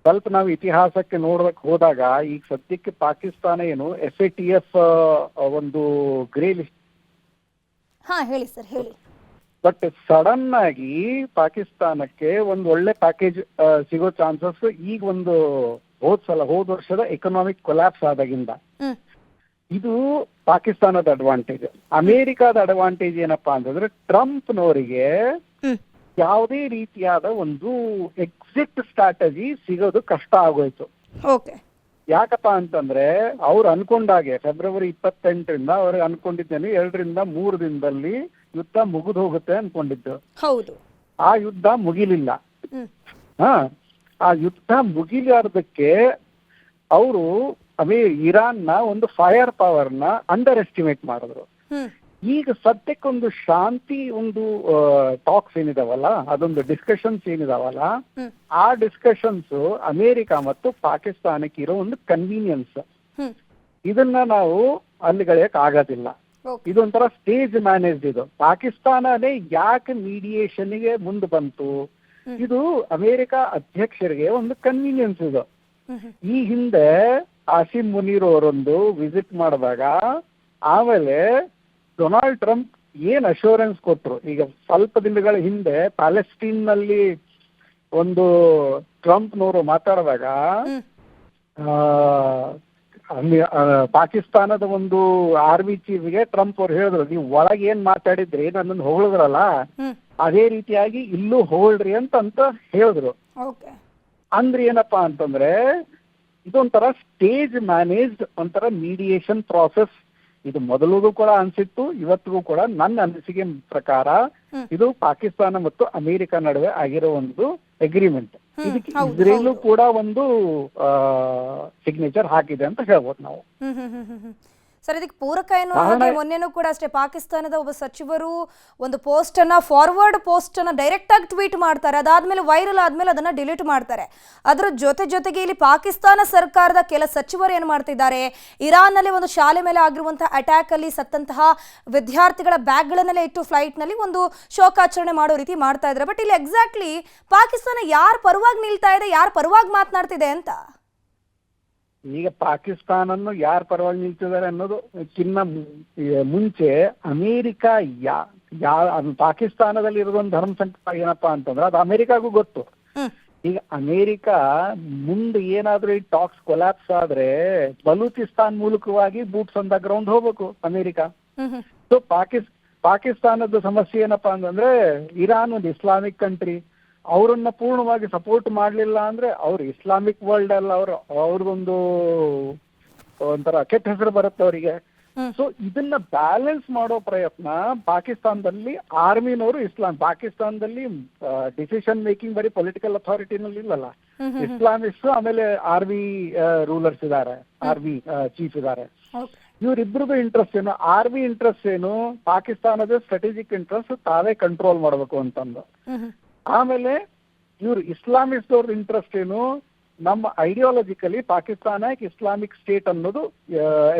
ಸ್ವಲ್ಪ ನಾವು ಇತಿಹಾಸಕ್ಕೆ ನೋಡಕ್ ಹೋದಾಗ ಈಗ ಸದ್ಯಕ್ಕೆ ಪಾಕಿಸ್ತಾನ ಏನು FATF ಒಂದು ಗ್ರೇ ಲಿಸ್ಟ್. ಹೇಳಿ ಸರ್, ಹೇಳಿ. ಬಟ್ ಸಡನ್ ಆಗಿ ಪಾಕಿಸ್ತಾನಕ್ಕೆ ಒಂದು ಒಳ್ಳೆ ಪ್ಯಾಕೇಜ್ ಸಿಗೋ ಚಾನ್ಸಸ್ ಈಗ ಒಂದು ಹೋದ ವರ್ಷದ ಎಕನಾಮಿಕ್ ಕೊಲ್ಯಾಪ್ಸ್ ಆದಾಗಿಂದ. ಇದು ಪಾಕಿಸ್ತಾನದ ಅಡ್ವಾಂಟೇಜ್. ಅಮೆರಿಕದ ಅಡ್ವಾಂಟೇಜ್ ಏನಪ್ಪಾ ಅಂತಂದ್ರೆ, ಟ್ರಂಪ್ನವರಿಗೆ ಯಾವುದೇ ರೀತಿಯಾದ ಒಂದು ಎಕ್ಸಿಟ್ ಸ್ಟ್ರಾಟಜಿ ಸಿಗೋದು ಕಷ್ಟ ಆಗೋಯ್ತು. ಯಾಕಪ್ಪ ಅಂತಂದ್ರೆ, ಅವ್ರು ಅನ್ಕೊಂಡಾಗೆ ಫೆಬ್ರವರಿ 28ರಿಂದ ಅವ್ರಿಗೆ ಅನ್ಕೊಂಡಿದ್ದೇನೆ 2-3 ದಿನದಲ್ಲಿ ಯುದ್ಧ ಮುಗಿದು ಹೋಗುತ್ತೆ ಅನ್ಕೊಂಡಿದ್ದು. ಹೌದು, ಆ ಯುದ್ಧ ಮುಗಿಲಿಲ್ಲ. ಆ ಯುದ್ಧ ಮುಗಿಲಾರ್ದಕ್ಕೆ ಅವರು ಇರಾನ್ನ ಒಂದು ಫೈರ್ ಪವರ್ ನ ಅಂಡರ್ ಎಸ್ಟಿಮೇಟ್ ಮಾಡಿದ್ರು. ಈಗ ಸದ್ಯಕ್ಕೊಂದು ಶಾಂತಿ ಒಂದು ಟಾಕ್ಸ್ ಏನಿದಾವಲ್ಲ, ಅದೊಂದು ಡಿಸ್ಕಷನ್ಸ್ ಏನಿದಾವಲ್ಲ, ಆ ಡಿಸ್ಕಷನ್ಸ್ ಅಮೆರಿಕ ಮತ್ತು ಪಾಕಿಸ್ತಾನಕ್ಕೆ ಇರೋ ಒಂದು ಕನ್ವೀನಿಯನ್ಸ್. ಇದನ್ನ ನಾವು ಅಲ್ಲಿಗಳಕ್ ಆಗೋದಿಲ್ಲ. ಇದೊಂಥರ ಸ್ಟೇಜ್ ಮ್ಯಾನೇಜ್. ಇದು ಪಾಕಿಸ್ತಾನನೇ ಯಾಕೆ ಮೀಡಿಯೇಷನ್ಗೆ ಮುಂದೆ ಬಂತು, ಇದು ಅಮೆರಿಕ ಅಧ್ಯಕ್ಷರಿಗೆ ಒಂದು ಕನ್ವೀನಿಯನ್ಸ್. ಇದು ಈ ಹಿಂದೆ ಆಸಿಮ್ ಮುನೀರ್ ಅವರೊಂದು ವಿಸಿಟ್ ಮಾಡಿದಾಗ ಆಮೇಲೆ ಡೊನಾಲ್ಡ್ ಟ್ರಂಪ್ ಏನ್ ಅಶ್ಯೂರೆನ್ಸ್ ಕೊಟ್ರು. ಈಗ ಸ್ವಲ್ಪ ದಿನಗಳ ಹಿಂದೆ ಪ್ಯಾಲೆಸ್ಟೀನ್ ನಲ್ಲಿ ಒಂದು ಟ್ರಂಪ್ನವರು ಮಾತಾಡಿದಾಗ ಪಾಕಿಸ್ತಾನದ ಒಂದು ಆರ್ಮಿ ಚೀಫ್ಗೆ ಟ್ರಂಪ್ ಅವ್ರು ಹೇಳಿದ್ರು, ನೀವು ಒಳಗೆ ಏನ್ ಮಾತಾಡಿದ್ರಿ ನನ್ನನ್ನು ಹೊಗಳಿದ್ರಲ್ಲ ಅದೇ ರೀತಿಯಾಗಿ ಇಲ್ಲೂ ಹೊಗಳ್ರಿ ಅಂತ ಹೇಳಿದ್ರು. ಅಂದ್ರೆ ಏನಪ್ಪಾ ಅಂತಂದ್ರೆ ಇದೊಂಥರ ಸ್ಟೇಜ್ ಮ್ಯಾನೇಜ್ಡ್ ಒಂಥರ ಮೀಡಿಯೇಷನ್ ಪ್ರಾಸೆಸ್. ಇದು ಮೊದಲಿಗೂ ಕೂಡ ಅನ್ಸಿತ್ತು, ಇವತ್ತಿಗೂ ಕೂಡ ನನ್ನ ಅನಿಸಿಕೆ ಪ್ರಕಾರ ಇದು ಪಾಕಿಸ್ತಾನ ಮತ್ತು ಅಮೆರಿಕ ನಡುವೆ ಆಗಿರೋ ಒಂದು ಅಗ್ರಿಮೆಂಟ್. ಇದಕ್ಕೆ ಇಸ್ರೇಲು ಕೂಡ ಒಂದು ಸಿಗ್ನೇಚರ್ ಹಾಕಿದೆ ಅಂತ ಹೇಳ್ಬೋದು ನಾವು. ಸರ್, ಇದಕ್ಕೆ ಪೂರಕ ಏನು, ಮೊನ್ನೆನೂ ಕೂಡ ಅಷ್ಟೇ ಪಾಕಿಸ್ತಾನದ ಒಬ್ಬ ಸಚಿವರು ಒಂದು ಪೋಸ್ಟ್ ಅನ್ನ, ಫಾರ್ವರ್ಡ್ ಪೋಸ್ಟ್ ಅನ್ನ ಡೈರೆಕ್ಟ್ ಆಗಿ ಟ್ವೀಟ್ ಮಾಡ್ತಾರೆ. ಅದಾದ್ಮೇಲೆ ವೈರಲ್ ಆದ್ಮೇಲೆ ಅದನ್ನ ಡಿಲೀಟ್ ಮಾಡ್ತಾರೆ. ಅದರ ಜೊತೆಗೆ ಇಲ್ಲಿ ಪಾಕಿಸ್ತಾನ ಸರ್ಕಾರದ ಕೆಲ ಸಚಿವರು ಏನ್ ಮಾಡ್ತಿದ್ದಾರೆ, ಇರಾನ್ ನಲ್ಲಿ ಒಂದು ಶಾಲೆ ಮೇಲೆ ಆಗಿರುವಂತಹ ಅಟ್ಯಾಕ್ ಅಲ್ಲಿ ಸತ್ತಂತಹ ವಿದ್ಯಾರ್ಥಿಗಳ ಬ್ಯಾಗ್ಗಳನ್ನೆಲ್ಲ ಇಟ್ಟು ಫ್ಲೈಟ್ ನಲ್ಲಿ ಒಂದು ಶೋಕಾಚರಣೆ ಮಾಡೋ ರೀತಿ ಮಾಡ್ತಾ ಇದ್ದಾರೆ. ಬಟ್ ಇಲ್ಲಿ ಎಕ್ಸಾಕ್ಟ್ಲಿ ಪಾಕಿಸ್ತಾನ ಯಾರ ಪರವಾಗಿ ನಿಲ್ತಾ ಇದೆ, ಯಾರ ಪರವಾಗಿ ಮಾತನಾಡ್ತಿದೆ ಅಂತ? ಈಗ ಪಾಕಿಸ್ತಾನನ್ನು ಯಾರ ಪರವಾಗಿ ನಿಲ್ತಿದ್ದಾರೆ ಅನ್ನೋದು ಚಿನ್ನ ಮುಂಚೆ ಅಮೆರಿಕ ಪಾಕಿಸ್ತಾನದಲ್ಲಿ ಇರೋದೊಂದು ಧರ್ಮ ಸಂಕಟ ಏನಪ್ಪಾ ಅಂತಂದ್ರೆ ಅದು ಅಮೆರಿಕಾಗೂ ಗೊತ್ತು. ಈಗ ಅಮೆರಿಕ ಮುಂದೆ ಏನಾದ್ರೂ ಈ ಟಾಕ್ಸ್ ಕೊಲ್ಯಾಪ್ಸ್ ಆದ್ರೆ ಬಲೂಚಿಸ್ತಾನ್ ಮೂಲಕವಾಗಿ ಬೂಟ್ಸ್ ಆನ್ ದ ಗ್ರೌಂಡ್ ಹೋಗ್ಬೇಕು ಅಮೆರಿಕ. ಸೊ ಪಾಕಿಸ್ತಾನದ ಸಮಸ್ಯೆ ಏನಪ್ಪಾ ಅಂತಂದ್ರೆ ಇರಾನ್ ಒಂದು ಇಸ್ಲಾಮಿಕ್ ಕಂಟ್ರಿ, ಅವರನ್ನ ಪೂರ್ಣವಾಗಿ ಸಪೋರ್ಟ್ ಮಾಡಲಿಲ್ಲ ಅಂದ್ರೆ ಅವ್ರು ಇಸ್ಲಾಮಿಕ್ ವರ್ಲ್ಡ್ ಅಲ್ಲ, ಅವ್ರದೊಂದು ಒಂಥರ ಕೆಟ್ಟ ಹೆಸರು ಬರುತ್ತೆ ಅವರಿಗೆ. ಸೊ ಇದನ್ನ ಬ್ಯಾಲೆನ್ಸ್ ಮಾಡೋ ಪ್ರಯತ್ನ ಪಾಕಿಸ್ತಾನದಲ್ಲಿ ಆರ್ಮಿನವರು ಪಾಕಿಸ್ತಾನದಲ್ಲಿ ಡಿಸಿಷನ್ ಮೇಕಿಂಗ್ ಬರೀ ಪೊಲಿಟಿಕಲ್ ಅಥಾರಿಟಿನಲ್ಲಿ ಇಲ್ಲಲ್ಲ, ಇಸ್ಲಾಮಿಸ್ಟ್ ಆಮೇಲೆ ಆರ್ಮಿ ರೂಲರ್ಸ್ ಇದ್ದಾರೆ, ಆರ್ಮಿ ಚೀಫ್ ಇದ್ದಾರೆ. ಇವರಿಬ್ರಿಗೂ ಇಂಟ್ರೆಸ್ಟ್ ಏನು, ಆರ್ಮಿ ಇಂಟ್ರೆಸ್ಟ್ ಏನು, ಪಾಕಿಸ್ತಾನದ ಸ್ಟ್ರಾಟಜಿಕ್ ಇಂಟ್ರೆಸ್ಟ್ ತಾವೇ ಕಂಟ್ರೋಲ್ ಮಾಡಬೇಕು ಅಂತಂದು. ಆಮೇಲೆ ಇವ್ರು ಇಸ್ಲಾಮಿಸ್ಟ್ ಅವ್ರ ಇಂಟ್ರೆಸ್ಟ್ ಏನು, ನಮ್ಮ ಐಡಿಯಾಲಜಿಕಲಿ ಪಾಕಿಸ್ತಾನ ಇಸ್ಲಾಮಿಕ್ ಸ್ಟೇಟ್ ಅನ್ನೋದು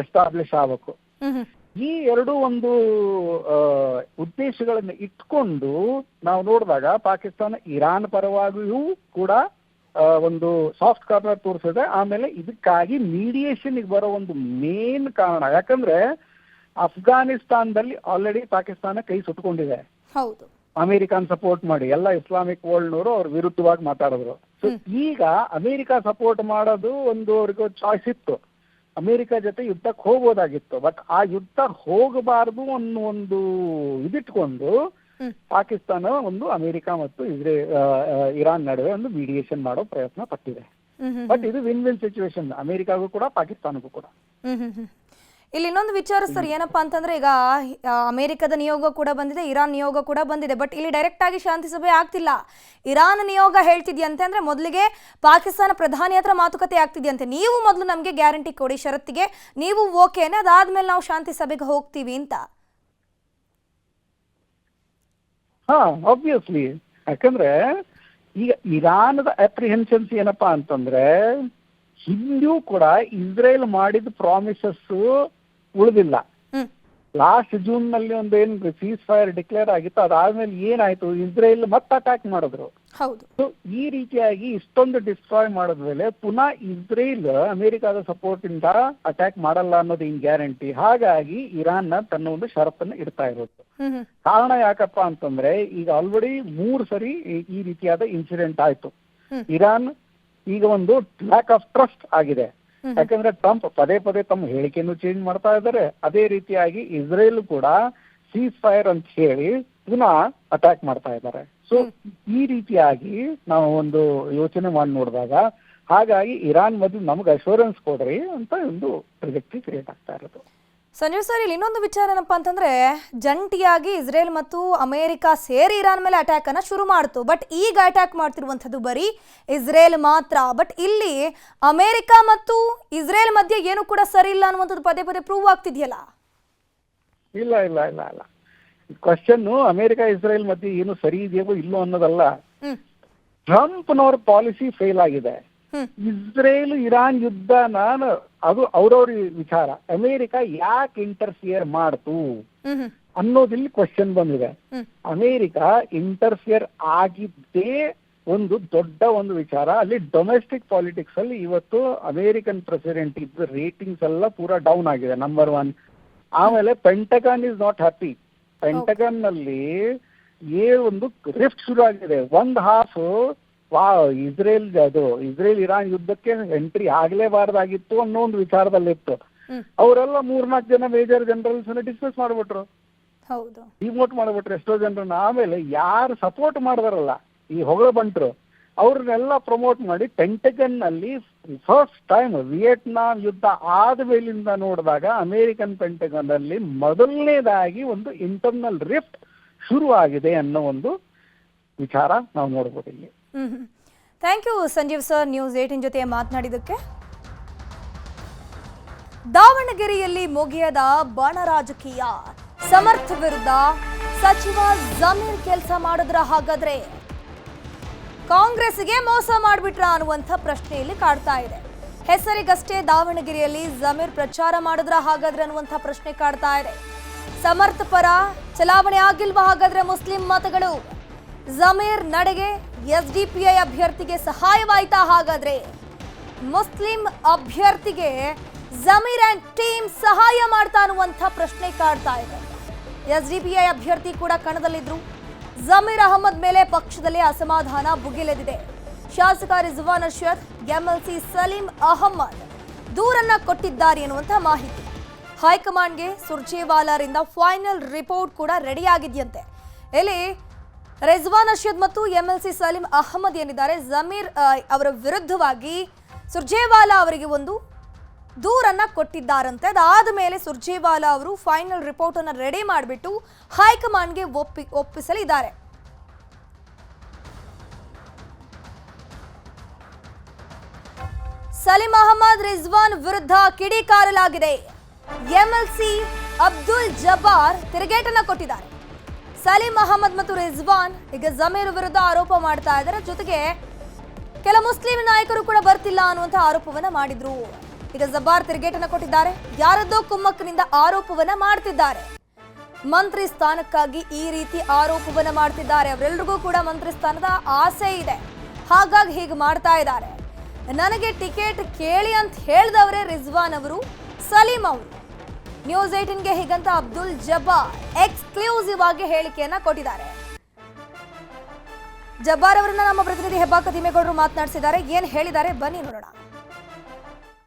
ಎಸ್ಟಾಬ್ಲಿಷ್ ಆಗಬೇಕು. ಈ ಎರಡು ಒಂದು ಉದ್ದೇಶಗಳನ್ನ ಇಟ್ಕೊಂಡು ನಾವು ನೋಡಿದಾಗ ಪಾಕಿಸ್ತಾನ ಇರಾನ್ ಪರವಾಗಿಯೂ ಕೂಡ ಒಂದು ಸಾಫ್ಟ್ ಕಾರ್ನರ್ ತೋರಿಸಿದೆ. ಆಮೇಲೆ ಇದಕ್ಕಾಗಿ ಮೀಡಿಯೇಷನ್ಗೆ ಬರೋ ಒಂದು ಮೇನ್ ಕಾರಣ, ಯಾಕಂದ್ರೆ ಅಫ್ಘಾನಿಸ್ತಾನದಲ್ಲಿ ಆಲ್ರೆಡಿ ಪಾಕಿಸ್ತಾನ ಕೈ ಸುಟ್ಕೊಂಡಿದೆ. ಹೌದು, ಅಮೆರಿಕನ್ ಸಪೋರ್ಟ್ ಮಾಡಿ ಎಲ್ಲ ಇಸ್ಲಾಮಿಕ್ ವರ್ಲ್ಡ್ನವರು ಅವ್ರ ವಿರುದ್ಧವಾಗಿ ಮಾತಾಡಿದ್ರು. ಸೊ ಈಗ ಅಮೆರಿಕ ಸಪೋರ್ಟ್ ಮಾಡೋದು ಒಂದು ಅವ್ರಿಗೆ ಚಾಯ್ಸ್ ಇತ್ತು, ಅಮೆರಿಕ ಜೊತೆ ಯುದ್ಧಕ್ಕೆ ಹೋಗೋದಾಗಿತ್ತು. ಬಟ್ ಆ ಯುದ್ಧ ಹೋಗಬಾರದು ಅನ್ನೋ ಒಂದು ಇದಿಟ್ಕೊಂಡು ಪಾಕಿಸ್ತಾನ ಒಂದು ಅಮೆರಿಕ ಮತ್ತು ಇರಾನ್ ನಡುವೆ ಒಂದು ಮೀಡಿಯೇಷನ್ ಮಾಡೋ ಪ್ರಯತ್ನ ಪಟ್ಟಿದೆ. ಬಟ್ ಇದು ವಿನ್ ವಿನ್ ಸಿಚುವೇಶನ್ ಅಮೆರಿಕಾಗೂ ಕೂಡ ಪಾಕಿಸ್ತಾನಕ್ಕೂ ಕೂಡ. ಇಲ್ಲಿ ಇನ್ನೊಂದು ವಿಚಾರ ಸರ್, ಏನಪ್ಪಾ ಅಂತಂದ್ರೆ ಈಗ ಅಮೆರಿಕದ ನಿಯೋಗ ಕೂಡ ಬಂದಿದೆ, ಇರಾನ್ ನಿಯೋಗ ಕೂಡ ಬಂದಿದೆ. ಬಟ್ ಇಲ್ಲಿ ಡೈರೆಕ್ಟ್ ಆಗಿ ಶಾಂತಿ ಸಭೆ ಆಗ್ತಿಲ್ಲ. ಇರಾನ್ ನಿಯೋಗ ಹೇಳ್ತಿದ್ಯಂತೆ ಅಂದ್ರೆ ಮೊದಲಿಗೆ ಪಾಕಿಸ್ತಾನ ಪ್ರಧಾನಿ ಹತ್ರ ಮಾತುಕತೆ ಆಗ್ತಿದ್ಯಂತೆ, ನೀವು ಮೊದಲು ನಮಗೆ ಗ್ಯಾರಂಟಿ ಕೊಡಿ ಷರತ್ತಿಗೆ, ನೀವು ಓಕೆನೆ, ಅದಾದ್ಮೇಲೆ ನಾವು ಶಾಂತಿ ಸಭೆಗೆ ಹೋಗ್ತೀವಿ ಅಂತ. ಆಬ್ವಿಯಸ್ಲಿ, ಯಾಕಂದ್ರೆ ಈಗ ಇರಾನದ ಅಪ್ರಿಹೆನ್ಷನ್ಸ್ ಏನಪ್ಪಾ ಅಂತಂದ್ರೆ ಹಿಂದೂ ಕೂಡ ಇಸ್ರೇಲ್ ಮಾಡಿದ ಪ್ರಾಮಿಸಸ್ ಉಳಿದಿಲ್ಲ. ಲಾಸ್ಟ್ ಜೂನ್ ನಲ್ಲಿ ಒಂದು ಏನ್ ಸೀಸ್ ಫೈರ್ ಡಿಕ್ಲೇರ್ ಆಗಿತ್ತು, ಅದಾದ್ಮೇಲೆ ಏನಾಯ್ತು, ಇಸ್ರೇಲ್ ಮತ್ತೆ ಅಟ್ಯಾಕ್ ಮಾಡಿದ್ರು. ಸೊ ಈ ರೀತಿಯಾಗಿ ಇಷ್ಟೊಂದು ಡಿಸ್ಟ್ರಾಯ್ ಮಾಡಿದ್ಮೇಲೆ ಪುನಃ ಇಸ್ರೇಲ್ ಅಮೆರಿಕದ ಸಪೋರ್ಟ್ ಇಂದ ಅಟ್ಯಾಕ್ ಮಾಡಲ್ಲ ಅನ್ನೋದು ಇನ್ ಗ್ಯಾರಂಟಿ. ಹಾಗಾಗಿ ಇರಾನ್ ತನ್ನ ಒಂದು ಷರತ್ತನ್ನು ಇಡ್ತಾ ಇರೋದು. ಕಾರಣ ಯಾಕಪ್ಪ ಅಂತಂದ್ರೆ ಈಗ ಆಲ್ರೆಡಿ 3 ಸರಿ ಈ ರೀತಿಯಾದ ಇನ್ಸಿಡೆಂಟ್ ಆಯ್ತು. ಇರಾನ್ ಈಗ ಒಂದು ಲ್ಯಾಕ್ ಆಫ್ ಟ್ರಸ್ಟ್ ಆಗಿದೆ. ಯಾಕಂದ್ರೆ ಟ್ರಂಪ್ ಪದೇ ಪದೇ ತಮ್ಮ ಹೇಳಿಕೆಯನ್ನು ಚೇಂಜ್ ಮಾಡ್ತಾ ಇದ್ದಾರೆ. ಅದೇ ರೀತಿಯಾಗಿ ಇಸ್ರೇಲ್ ಕೂಡ ಸೀಸ್ ಫೈರ್ ಅಂತ ಹೇಳಿ ಪುನಃ ಅಟ್ಯಾಕ್ ಮಾಡ್ತಾ ಇದ್ದಾರೆ. ಸೊ ಈ ರೀತಿಯಾಗಿ ನಾವು ಒಂದು ಯೋಚನೆ ಮಾಡಿ ನೋಡಿದಾಗ ಹಾಗಾಗಿ ಇರಾನ್ ಮೊದಲು ನಮ್ಗೆ ಅಶ್ಯೂರೆನ್ಸ್ ಕೊಡ್ರಿ ಅಂತ ಒಂದು ಪ್ರೆಜೆಕ್ಟಿ ಕ್ರಿಯೇಟ್ ಆಗ್ತಾ ಇರೋದು. ಸಂಜೀವ್ ಸರ್, ಇಲ್ಲಿ ಇನ್ನೊಂದು ವಿಚಾರ ಏನಪ್ಪ ಅಂತಂದ್ರೆ, ಜಂಟಿಯಾಗಿ ಇಸ್ರೇಲ್ ಮತ್ತು ಅಮೆರಿಕ ಸೇರಿ ಇರಾನ್ ಮೇಲೆ ಅಟ್ಯಾಕ್ ಅನ್ನ ಶುರು ಮಾಡ್ತು. ಬಟ್ ಈಗ ಅಟ್ಯಾಕ್ ಮಾಡ್ತಿರುವಂಥದ್ದು ಬರೀ ಇಸ್ರೇಲ್ ಮಾತ್ರ. ಬಟ್ ಇಲ್ಲಿ ಅಮೆರಿಕ ಮತ್ತು ಇಸ್ರೇಲ್ ಮಧ್ಯೆ ಏನು ಕೂಡ ಸರಿ ಇಲ್ಲ ಅನ್ನುವಂಥದ್ದು ಪದೇ ಪದೇ ಪ್ರೂವ್ ಆಗ್ತಿದೆಯಲ್ಲ. ಇಲ್ಲ ಇಲ್ಲ ಇಲ್ಲ ಇಲ್ಲ ಕ್ವಶನ್ ಅಮೆರಿಕ ಇಸ್ರೇಲ್ ಮಧ್ಯೆ ಏನು ಸರಿ ಇದೆಯೋ ಇಲ್ಲೋ ಅನ್ನೋದಲ್ಲ. ಟ್ರಂಪ್ನವ್ರ ಪಾಲಿಸಿ ಫೇಲ್ ಆಗಿದೆ. ಇಸ್ರೇಲ್ ಇರಾನ್ ಯುದ್ಧ ಅದು ಅವ್ರವ್ರ ವಿಚಾರ. ಅಮೆರಿಕ ಯಾಕೆ ಇಂಟರ್ಫಿಯರ್ ಮಾಡ್ತು ಅನ್ನೋದಿಲ್ಲಿ ಕ್ವಶನ್ ಬಂದಿದೆ. ಅಮೆರಿಕ ಇಂಟರ್ಫಿಯರ್ ಆಗಿದ್ದೇ ಒಂದು ದೊಡ್ಡ ಒಂದು ವಿಚಾರ. ಅಲ್ಲಿ ಡೊಮೆಸ್ಟಿಕ್ ಪಾಲಿಟಿಕ್ಸ್ ಅಲ್ಲಿ ಇವತ್ತು ಅಮೆರಿಕನ್ ಪ್ರೆಸಿಡೆಂಟ್ ಇದ್ದ ರೇಟಿಂಗ್ಸ್ ಎಲ್ಲ ಪೂರಾ ಡೌನ್ ಆಗಿದೆ, ನಂಬರ್ 1. ಆಮೇಲೆ pentagon is not happy. Pentagon ನಲ್ಲಿ ಒಂದು ರಿಫ್ಟ್ ಶುರು ಆಗಿದೆ. ಒಂದು ಹಾಫ್ ಇಸ್ರೇಲ್ ಇರಾನ್ ಯುದ್ಧಕ್ಕೆ ಎಂಟ್ರಿ ಆಗ್ಲೇಬಾರ್ದಾಗಿತ್ತು ಅನ್ನೋ ಒಂದು ವಿಚಾರದಲ್ಲಿತ್ತು. ಅವರೆಲ್ಲ 3-4 ಜನ ಮೇಜರ್ ಜನರಲ್ಸ್ ಡಿಸ್ಕಸ್ ಮಾಡ್ಬಿಟ್ರು, ಡಿಮೋಟ್ ಮಾಡ್ಬಿಟ್ರು ಎಷ್ಟೋ ಜನರನ್ನ. ಆಮೇಲೆ ಯಾರು ಸಪೋರ್ಟ್ ಮಾಡಿದಾರಲ್ಲ ಈ ಹೊಗಳ ಬಂಟ್ರು, ಅವ್ರನ್ನೆಲ್ಲ ಪ್ರಮೋಟ್ ಮಾಡಿ ಪೆಂಟಗನ್ ನಲ್ಲಿ ಫಸ್ಟ್ ಟೈಮ್ ವಿಯೆಟ್ನಾಂ ಯುದ್ಧ ಆದ ಮೇಲಿಂದ ನೋಡಿದಾಗ ಅಮೆರಿಕನ್ ಪೆಂಟಗನ್ ಅಲ್ಲಿ ಮೊದಲನೇದಾಗಿ ಒಂದು ಇಂಟರ್ನಲ್ ರಿಫ್ಟ್ ಶುರು ಆಗಿದೆ ಅನ್ನೋ ಒಂದು ವಿಚಾರ ನಾವು ನೋಡ್ಬೋದು ಇಲ್ಲಿ. Thank you Sanjeev sir, news 18 ಜೊತೆ ಮಾತನಾಡಿದ್ದಕ್ಕೆ. ದಾವಣಗೆರೆಯಲ್ಲಿ ಮುಗಿಯದ ಬಣ ರಾಜಕೀಯ. ಸಮರ್ಥ್ ವಿರುದ್ಧ ಸಚಿವ ಜಮೀರ್ ಕೆಲಸ ಮಾಡಿದ್ರ ಹಾಗಾದ್ರೆ ಕಾಂಗ್ರೆಸ್ಗೆ ಮೋಸ ಮಾಡಿಬಿಟ್ರ ಅನ್ನುವಂಥ ಪ್ರಶ್ನೆಯಲ್ಲಿ ಕಾಡ್ತಾ ಇದೆ. ಹೆಸರಿಗಷ್ಟೇ ದಾವಣಗೆರೆಯಲ್ಲಿ ಜಮೀರ್ ಪ್ರಚಾರ ಮಾಡಿದ್ರ ಹಾಗಾದ್ರೆ ಅನ್ನುವಂಥ ಪ್ರಶ್ನೆ ಕಾಡ್ತಾ ಇದೆ. ಸಮರ್ಥ್ ಪರ ಚಲಾವಣೆ ಆಗಿಲ್ವಾ ಹಾಗಾದ್ರೆ ಮುಸ್ಲಿಂ ಮತಗಳು? ಜಮೀರ್ ನಡೆಗೆ ಎಸ್ಡಿಪಿಐ ಅಭ್ಯರ್ಥಿಗೆ ಸಹಾಯವಾಯ್ತಾ ಹಾಗಾದ್ರೆ? ಮುಸ್ಲಿಂ ಅಭ್ಯರ್ಥಿಗೆ ಜಮೀರ್ ಅಂಡ್ ಟೀಮ್ ಸಹಾಯ ಮಾಡ್ತಾ ಅನ್ನುವಂಥ ಪ್ರಶ್ನೆ ಕಾಡ್ತಾ ಇದೆ. ಎಸ್ಡಿಪಿಐ ಅಭ್ಯರ್ಥಿ ಕೂಡ ಕಣದಲ್ಲಿದ್ರು. ಜಮೀರ್ ಅಹಮದ್ ಮೇಲೆ ಪಕ್ಷದಲ್ಲಿ ಅಸಮಾಧಾನ ಭುಗಿಲೆದಿದೆ. ಶಾಸಕ ರಿಜ್ವಾನ್ ಅರ್ಷದ್, ಎಂಎಲ್ಸಿ ಸಲೀಂ ಅಹಮದ್ ದೂರನ್ನ ಕೊಟ್ಟಿದ್ದಾರೆ ಎನ್ನುವಂಥ ಮಾಹಿತಿ. ಹೈಕಮಾಂಡ್ಗೆ ಸುರ್ಜೇವಾಲಾರಿಂದ ಫೈನಲ್ ರಿಪೋರ್ಟ್ ಕೂಡ ರೆಡಿ ಆಗಿದೆಯಂತೆ. ಇಲ್ಲಿ ರಿಜ್ವಾನ್ ಅರ್ಷದ್ ಮತ್ತು ಎಂಎಲ್ಸಿ ಸಲೀಂ ಅಹಮದ್ ಏನಿದ್ದಾರೆ, ಜಮೀರ್ ಅವರ ವಿರುದ್ಧವಾಗಿ ಸುರ್ಜೇವಾಲಾ ಅವರಿಗೆ ಒಂದು ದೂರನ್ನ ಕೊಟ್ಟಿದ್ದಾರಂತೆ. ಅದಾದ ಮೇಲೆ ಸುರ್ಜೇವಾಲಾ ಅವರು ಫೈನಲ್ ರಿಪೋರ್ಟ್ ಅನ್ನು ರೆಡಿ ಮಾಡಿಬಿಟ್ಟು ಹೈಕಮಾಂಡ್ಗೆ ಒಪ್ಪಿಸಲಿದ್ದಾರೆ. ಸಲೀಂ ಅಹಮದ್ ರಿಜ್ವಾನ್ ವಿರುದ್ಧ ಕಿಡಿಕಾರಲಾಗಿದೆ. ಎಂಎಲ್ಸಿ ಅಬ್ದುಲ್ ಜಬ್ಬಾರ್ ತಿರುಗೇಟನ್ನ ಕೊಟ್ಟಿದ್ದಾರೆ. ಸಲೀಂ ಅಹಮದ್ ಮತ್ತು ರಿಜ್ವಾನ್ ಈಗ ಜಮೀರ್ ವಿರುದ್ಧ ಆರೋಪ ಮಾಡ್ತಾ ಇದ್ದಾರೆ. ಜೊತೆಗೆ ಕೆಲ ಮುಸ್ಲಿಂ ನಾಯಕರು ಕೂಡ ಬರ್ತಿಲ್ಲ ಅನ್ನುವಂಥ ಆರೋಪವನ್ನ ಮಾಡಿದ್ರು. ಈಗ ಜಬ್ಬಾರ್ ತಿರುಗೇಟನ್ನ ಕೊಟ್ಟಿದ್ದಾರೆ. ಯಾರದ್ದೋ ಕುಮ್ಮಕ್ಕಿನಿಂದ ಆರೋಪವನ್ನ ಮಾಡ್ತಿದ್ದಾರೆ. ಮಂತ್ರಿ ಸ್ಥಾನಕ್ಕಾಗಿ ಈ ರೀತಿ ಆರೋಪವನ್ನ ಮಾಡ್ತಿದ್ದಾರೆ. ಅವರೆಲ್ಲರಿಗೂ ಕೂಡ ಮಂತ್ರಿ ಸ್ಥಾನದ ಆಸೆ ಇದೆ, ಹಾಗಾಗಿ ಹೀಗೆ ಮಾಡ್ತಾ ಇದ್ದಾರೆ. ನನಗೆ ಟಿಕೆಟ್ ಕೇಳಿ ಅಂತ ಹೇಳಿದವರೇ ರಿಜ್ವಾನ್ ಅವರು, ಸಲೀಂ ಅವರು. ನ್ಯೂಸ್ 18ಗೆ ಹೀಗಂತ ಅಬ್ದುಲ್ ಜಬ್ಬಾರ್ ಎಕ್ಸ್ಕ್ಲೂಸಿವ್ ಆಗಿ ಹೇಳಿಕೆಯನ್ನ ಕೊಟ್ಟಿದ್ದಾರೆ. ಜಬ್ಬಾರ್ ಅವರನ್ನ ನಮ್ಮ ಪ್ರತಿನಿಧಿ ಹೆಬ್ಬಾಕ ತಿಮ್ಮೇಗೌಡರು ಮಾತನಾಡಿಸಿದ್ದಾರೆ. ಏನ್ ಹೇಳಿದ್ದಾರೆ ಬನ್ನಿ ನೋಡೋಣ.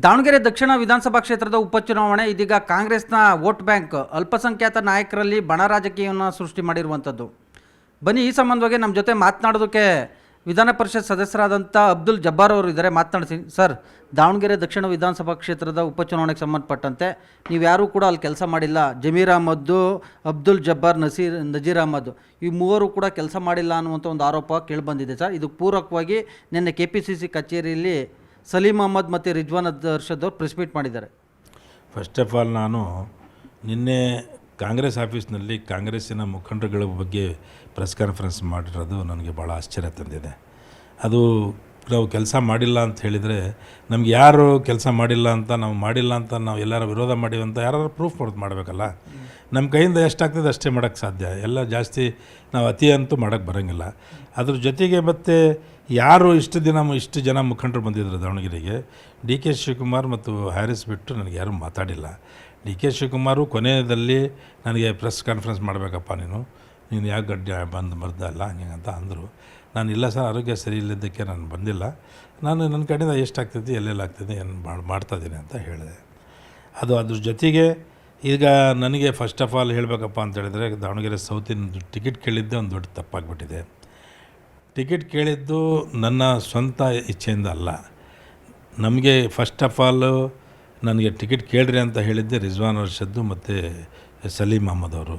ದಾವಣಗೆರೆ ದಕ್ಷಿಣ ವಿಧಾನಸಭಾ ಕ್ಷೇತ್ರದ ಉಪಚುನಾವಣೆ ಇದೀಗ ಕಾಂಗ್ರೆಸ್ನ ವೋಟ್ ಬ್ಯಾಂಕ್ ಅಲ್ಪಸಂಖ್ಯಾತ ನಾಯಕರಲ್ಲಿ ಬಣ ರಾಜಕೀಯವನ್ನು ಸೃಷ್ಟಿ ಮಾಡಿರುವಂಥದ್ದು. ಬನ್ನಿ ಈ ಸಂಬಂಧವಾಗಿ ನಮ್ಮ ಜೊತೆ ಮಾತನಾಡೋದಕ್ಕೆ ವಿಧಾನ ಪರಿಷತ್ ಸದಸ್ಯರಾದಂಥ ಅಬ್ದುಲ್ ಜಬ್ಬಾರ್ ಅವರು ಇದ್ದಾರೆ. ಮಾತನಾಡ್ತೀನಿ ಸರ್. ದಾವಣಗೆರೆ ದಕ್ಷಿಣ ವಿಧಾನಸಭಾ ಕ್ಷೇತ್ರದ ಉಪಚುನಾವಣೆಗೆ ಸಂಬಂಧಪಟ್ಟಂತೆ ನೀವು ಯಾರೂ ಕೂಡ ಅಲ್ಲಿ ಕೆಲಸ ಮಾಡಿಲ್ಲ. ಜಮೀರ್ ಅಹಮದ್ದು, ಅಬ್ದುಲ್ ಜಬ್ಬಾರ್, ನಜೀರ್ ಅಹಮದ್ ಈ ಮೂವರು ಕೂಡ ಕೆಲಸ ಮಾಡಿಲ್ಲ ಅನ್ನುವಂಥ ಒಂದು ಆರೋಪ ಕೇಳಿಬಂದಿದೆ ಸರ್. ಇದಕ್ಕೆ ಪೂರಕವಾಗಿ ನಿನ್ನೆ KPCC ಕಚೇರಿಯಲ್ಲಿ ಸಲೀಂ ಅಹಮದ್ ಮತ್ತು ರಿಜ್ವಾನ್ ಅರ್ಷದ್ ಅವರು ಪ್ರೆಸ್ ಮೀಟ್ ಮಾಡಿದ್ದಾರೆ. ಫಸ್ಟ್ ಆಫ್ ಆಲ್ ನಾನು ನಿನ್ನೆ ಕಾಂಗ್ರೆಸ್ ಆಫೀಸ್ನಲ್ಲಿ ಕಾಂಗ್ರೆಸ್ಸಿನ ಮುಖಂಡರುಗಳ ಬಗ್ಗೆ ಪ್ರೆಸ್ ಕಾನ್ಫರೆನ್ಸ್ ಮಾಡಿರೋದು ನನಗೆ ಭಾಳ ಆಶ್ಚರ್ಯ ತಂದಿದೆ. ಅದು ನಾವು ಕೆಲಸ ಮಾಡಿಲ್ಲ ಅಂತ ಹೇಳಿದರೆ ನಮ್ಗೆ ಯಾರು ಕೆಲಸ ಮಾಡಿಲ್ಲ ಅಂತ ನಾವು ಮಾಡಿಲ್ಲ ಅಂತ ನಾವು ಎಲ್ಲರ ವಿರೋಧ ಮಾಡಿವಂತ ಯಾರು ಪ್ರೂಫ್ ಮಾಡಬೇಕಲ್ಲ. ನಮ್ಮ ಕೈಯಿಂದ ಎಷ್ಟಾಗ್ತದೆ ಅಷ್ಟೇ ಮಾಡೋಕ್ಕೆ ಸಾಧ್ಯ. ಎಲ್ಲ ಜಾಸ್ತಿ ನಾವು ಅತಿ ಅಂತೂ ಮಾಡೋಕ್ಕೆ ಬರೋಂಗಿಲ್ಲ. ಅದ್ರ ಜೊತೆಗೆ ಮತ್ತು ಯಾರು ಇಷ್ಟು ಜನ ಮುಖಂಡರು ಬಂದಿದ್ದರು ದಾವಣಗೆರೆಗೆ, DK ಶಿವಕುಮಾರ್ ಮತ್ತು ಹ್ಯಾರಿಸ್ ಬಿಟ್ಟು ನನಗೆ ಯಾರೂ ಮಾತಾಡಿಲ್ಲ. DK ಶಿವಕುಮಾರು ಕೊನೆಯಲ್ಲಿ ನನಗೆ ಪ್ರೆಸ್ ಕಾನ್ಫರೆನ್ಸ್ ಮಾಡಬೇಕಪ್ಪ ನೀನು ಯಾಕೆ ಬರ್ದಲ್ಲ ಹಂಗಂತ ಅಂದರು. ನಾನು ಇಲ್ಲ ಸರ್, ಆರೋಗ್ಯ ಸರಿ ಇಲ್ಲದಕ್ಕೆ ನಾನು ಬಂದಿಲ್ಲ, ನಾನು ನನ್ನ ಕಡೆಯಿಂದ ಎಷ್ಟಾಗ್ತೈತಿ ಎಲ್ಲೆಲ್ಲ ಆಗ್ತದೆ ಏನು ಮಾಡ್ತಾಯಿದ್ದೀನಿ ಅಂತ ಹೇಳಿದೆ. ಅದ್ರ ಜೊತೆಗೆ ಈಗ ನನಗೆ ಫಸ್ಟ್ ಆಫ್ ಆಲ್ ಹೇಳಬೇಕಪ್ಪ ಅಂತ ಹೇಳಿದ್ರೆ, ದಾವಣಗೆರೆ ಸೌತಿನ ಟಿಕೆಟ್ ಕೇಳಿದ್ದೆ ಒಂದು ದೊಡ್ಡ ತಪ್ಪಾಗಿಬಿಟ್ಟಿದೆ. ಟಿಕೆಟ್ ಕೇಳಿದ್ದು ನನ್ನ ಸ್ವಂತ ಇಚ್ಛೆಯಿಂದ ಅಲ್ಲ. ನಮಗೆ ಫಸ್ಟ್ ಆಫ್ ಆಲು ನನಗೆ ಟಿಕೆಟ್ ಕೇಳ್ರಿ ಅಂತ ಹೇಳಿದ್ದೆ ರಿಜ್ವಾನ್ ಅರ್ಷದ್ದು ಮತ್ತು ಸಲೀಂ ಅಹಮದ್ ಅವರು,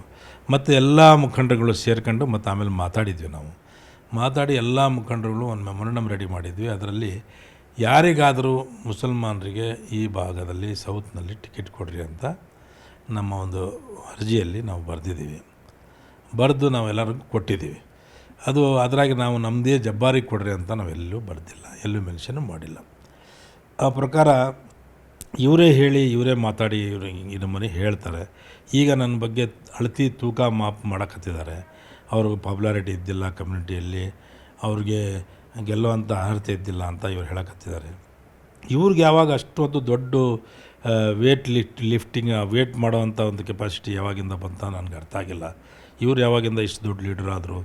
ಮತ್ತು ಎಲ್ಲ ಮುಖಂಡರುಗಳು ಸೇರ್ಕೊಂಡು ಮತ್ತು ಆಮೇಲೆ ಮಾತಾಡಿದ್ವಿ. ನಾವು ಮಾತಾಡಿ ಎಲ್ಲ ಮುಖಂಡರುಗಳು ಒಂದು ಮೆಮೊರಂಡಮ್ ರೆಡಿ ಮಾಡಿದ್ವಿ. ಅದರಲ್ಲಿ ಯಾರಿಗಾದರೂ ಮುಸಲ್ಮಾನರಿಗೆ ಈ ಭಾಗದಲ್ಲಿ ಸೌತ್ನಲ್ಲಿ ಟಿಕೆಟ್ ಕೊಡ್ರಿ ಅಂತ ನಮ್ಮ ಒಂದು ಅರ್ಜಿಯಲ್ಲಿ ನಾವು ಬರೆದಿದ್ದೀವಿ. ಬರೆದು ನಾವೆಲ್ಲರಿಗೂ ಕೊಟ್ಟಿದ್ದೀವಿ. ಅದು ಅದರಾಗಿ ನಾವು ನಮ್ಮದೇ ಜಬ್ಬಾರಿಗೆ ಕೊಡ್ರಿ ಅಂತ ನಾವೆಲ್ಲೂ ಬರೆದಿಲ್ಲ, ಎಲ್ಲೂ ಮೆನ್ಷನ್ ಮಾಡಿಲ್ಲ. ಆ ಪ್ರಕಾರ ಇವರೇ ಹೇಳಿ ಇವರೇ ಮಾತಾಡಿ ಇವರು ಈ ಮನೆ ಹೇಳ್ತಾರೆ. ಈಗ ನನ್ನ ಬಗ್ಗೆ ಅಳತಿ ತೂಕ ಮಾಪ್ ಮಾಡಕತ್ತಿದ್ದಾರೆ. ಅವ್ರಿಗೆ ಪಾಪ್ಯುಲಾರಿಟಿ ಇದ್ದಿಲ್ಲ ಕಮ್ಯುನಿಟಿಯಲ್ಲಿ, ಅವ್ರಿಗೆ ಗೆಲ್ಲುವಂಥ ಅರ್ಹತೆ ಇದ್ದಿಲ್ಲ ಅಂತ ಇವ್ರು ಹೇಳಕತ್ತಿದ್ದಾರೆ. ಇವ್ರಿಗೆ ಯಾವಾಗ ಅಷ್ಟೊಂದು ದೊಡ್ಡ ಲಿಫ್ಟಿಂಗ್ ವೇಟ್ ಮಾಡೋವಂಥ ಒಂದು ಕೆಪಾಸಿಟಿ ಯಾವಾಗಿಂದ ಬಂತ ನನಗೆ ಅರ್ಥ ಆಗಿಲ್ಲ. ಇವ್ರು ಯಾವಾಗಿಂದ ಇಷ್ಟು ದೊಡ್ಡ ಲೀಡರ್ ಆದರು,